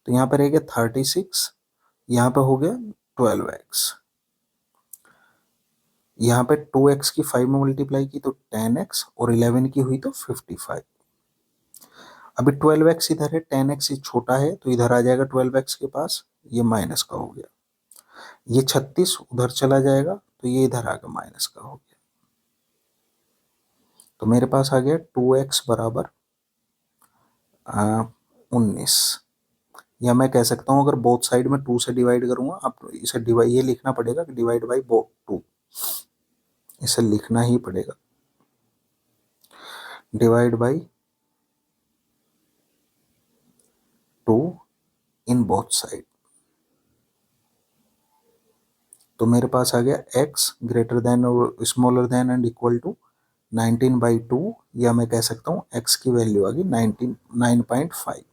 तो यहाँ पे रह गया 36, यहाँ पे हो गया 12x, यहाँ पे 2x की 5 में मल्टीप्लाई की तो 10x, और 11 की हुई तो 55। अभी 12x इधर है, 10x छोटा है, तो इधर आ जाएगा 12x के पास, ये माइनस का हो गया, ये 36 उधर चला जाएगा, तो ये इधर आ गया माइनस का हो गया। तो मेरे पास आ गया 2x बराबर 19, या मैं कह सकता हूँ अगर बोथ साइड में 2 से डिवाइड करूंगा, अब इसे डिवाइड, ये लिखना पड़ेगा कि डिवाइड बाई बोथ 2, इसे लिखना ही पड़ेगा, divide by 2 in both side. तो मेरे पास आ गया x ग्रेटर देन और smaller than and equal to 19/2, या मैं कह सकता हूँ x की वैल्यू आ गई 9.5।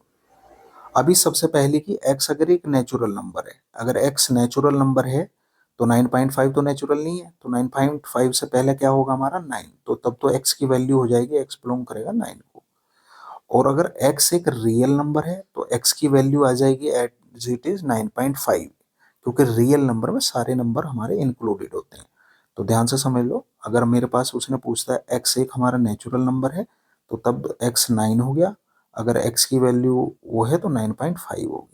अभी सबसे पहले कि x अगर एक नेचुरल नंबर है, अगर x नेचुरल नंबर है तो 9.5 तो नेचुरल नहीं है, तो 9.5 से पहले क्या होगा हमारा 9, तो तब तो x की वैल्यू हो जाएगी, x बिलोंग करेगा 9 को। और अगर x एक रियल नंबर है तो x की वैल्यू आ जाएगी एज इट इज 9.5, क्योंकि रियल नंबर में सारे नंबर हमारे इंक्लूडेड होते हैं। तो ध्यान से समझ लो, अगर मेरे पास उसने पूछता है x एक हमारा नेचुरल नंबर है, तो तब x 9 हो गया, अगर x की वैल्यू वो है तो 9.5 हो गया।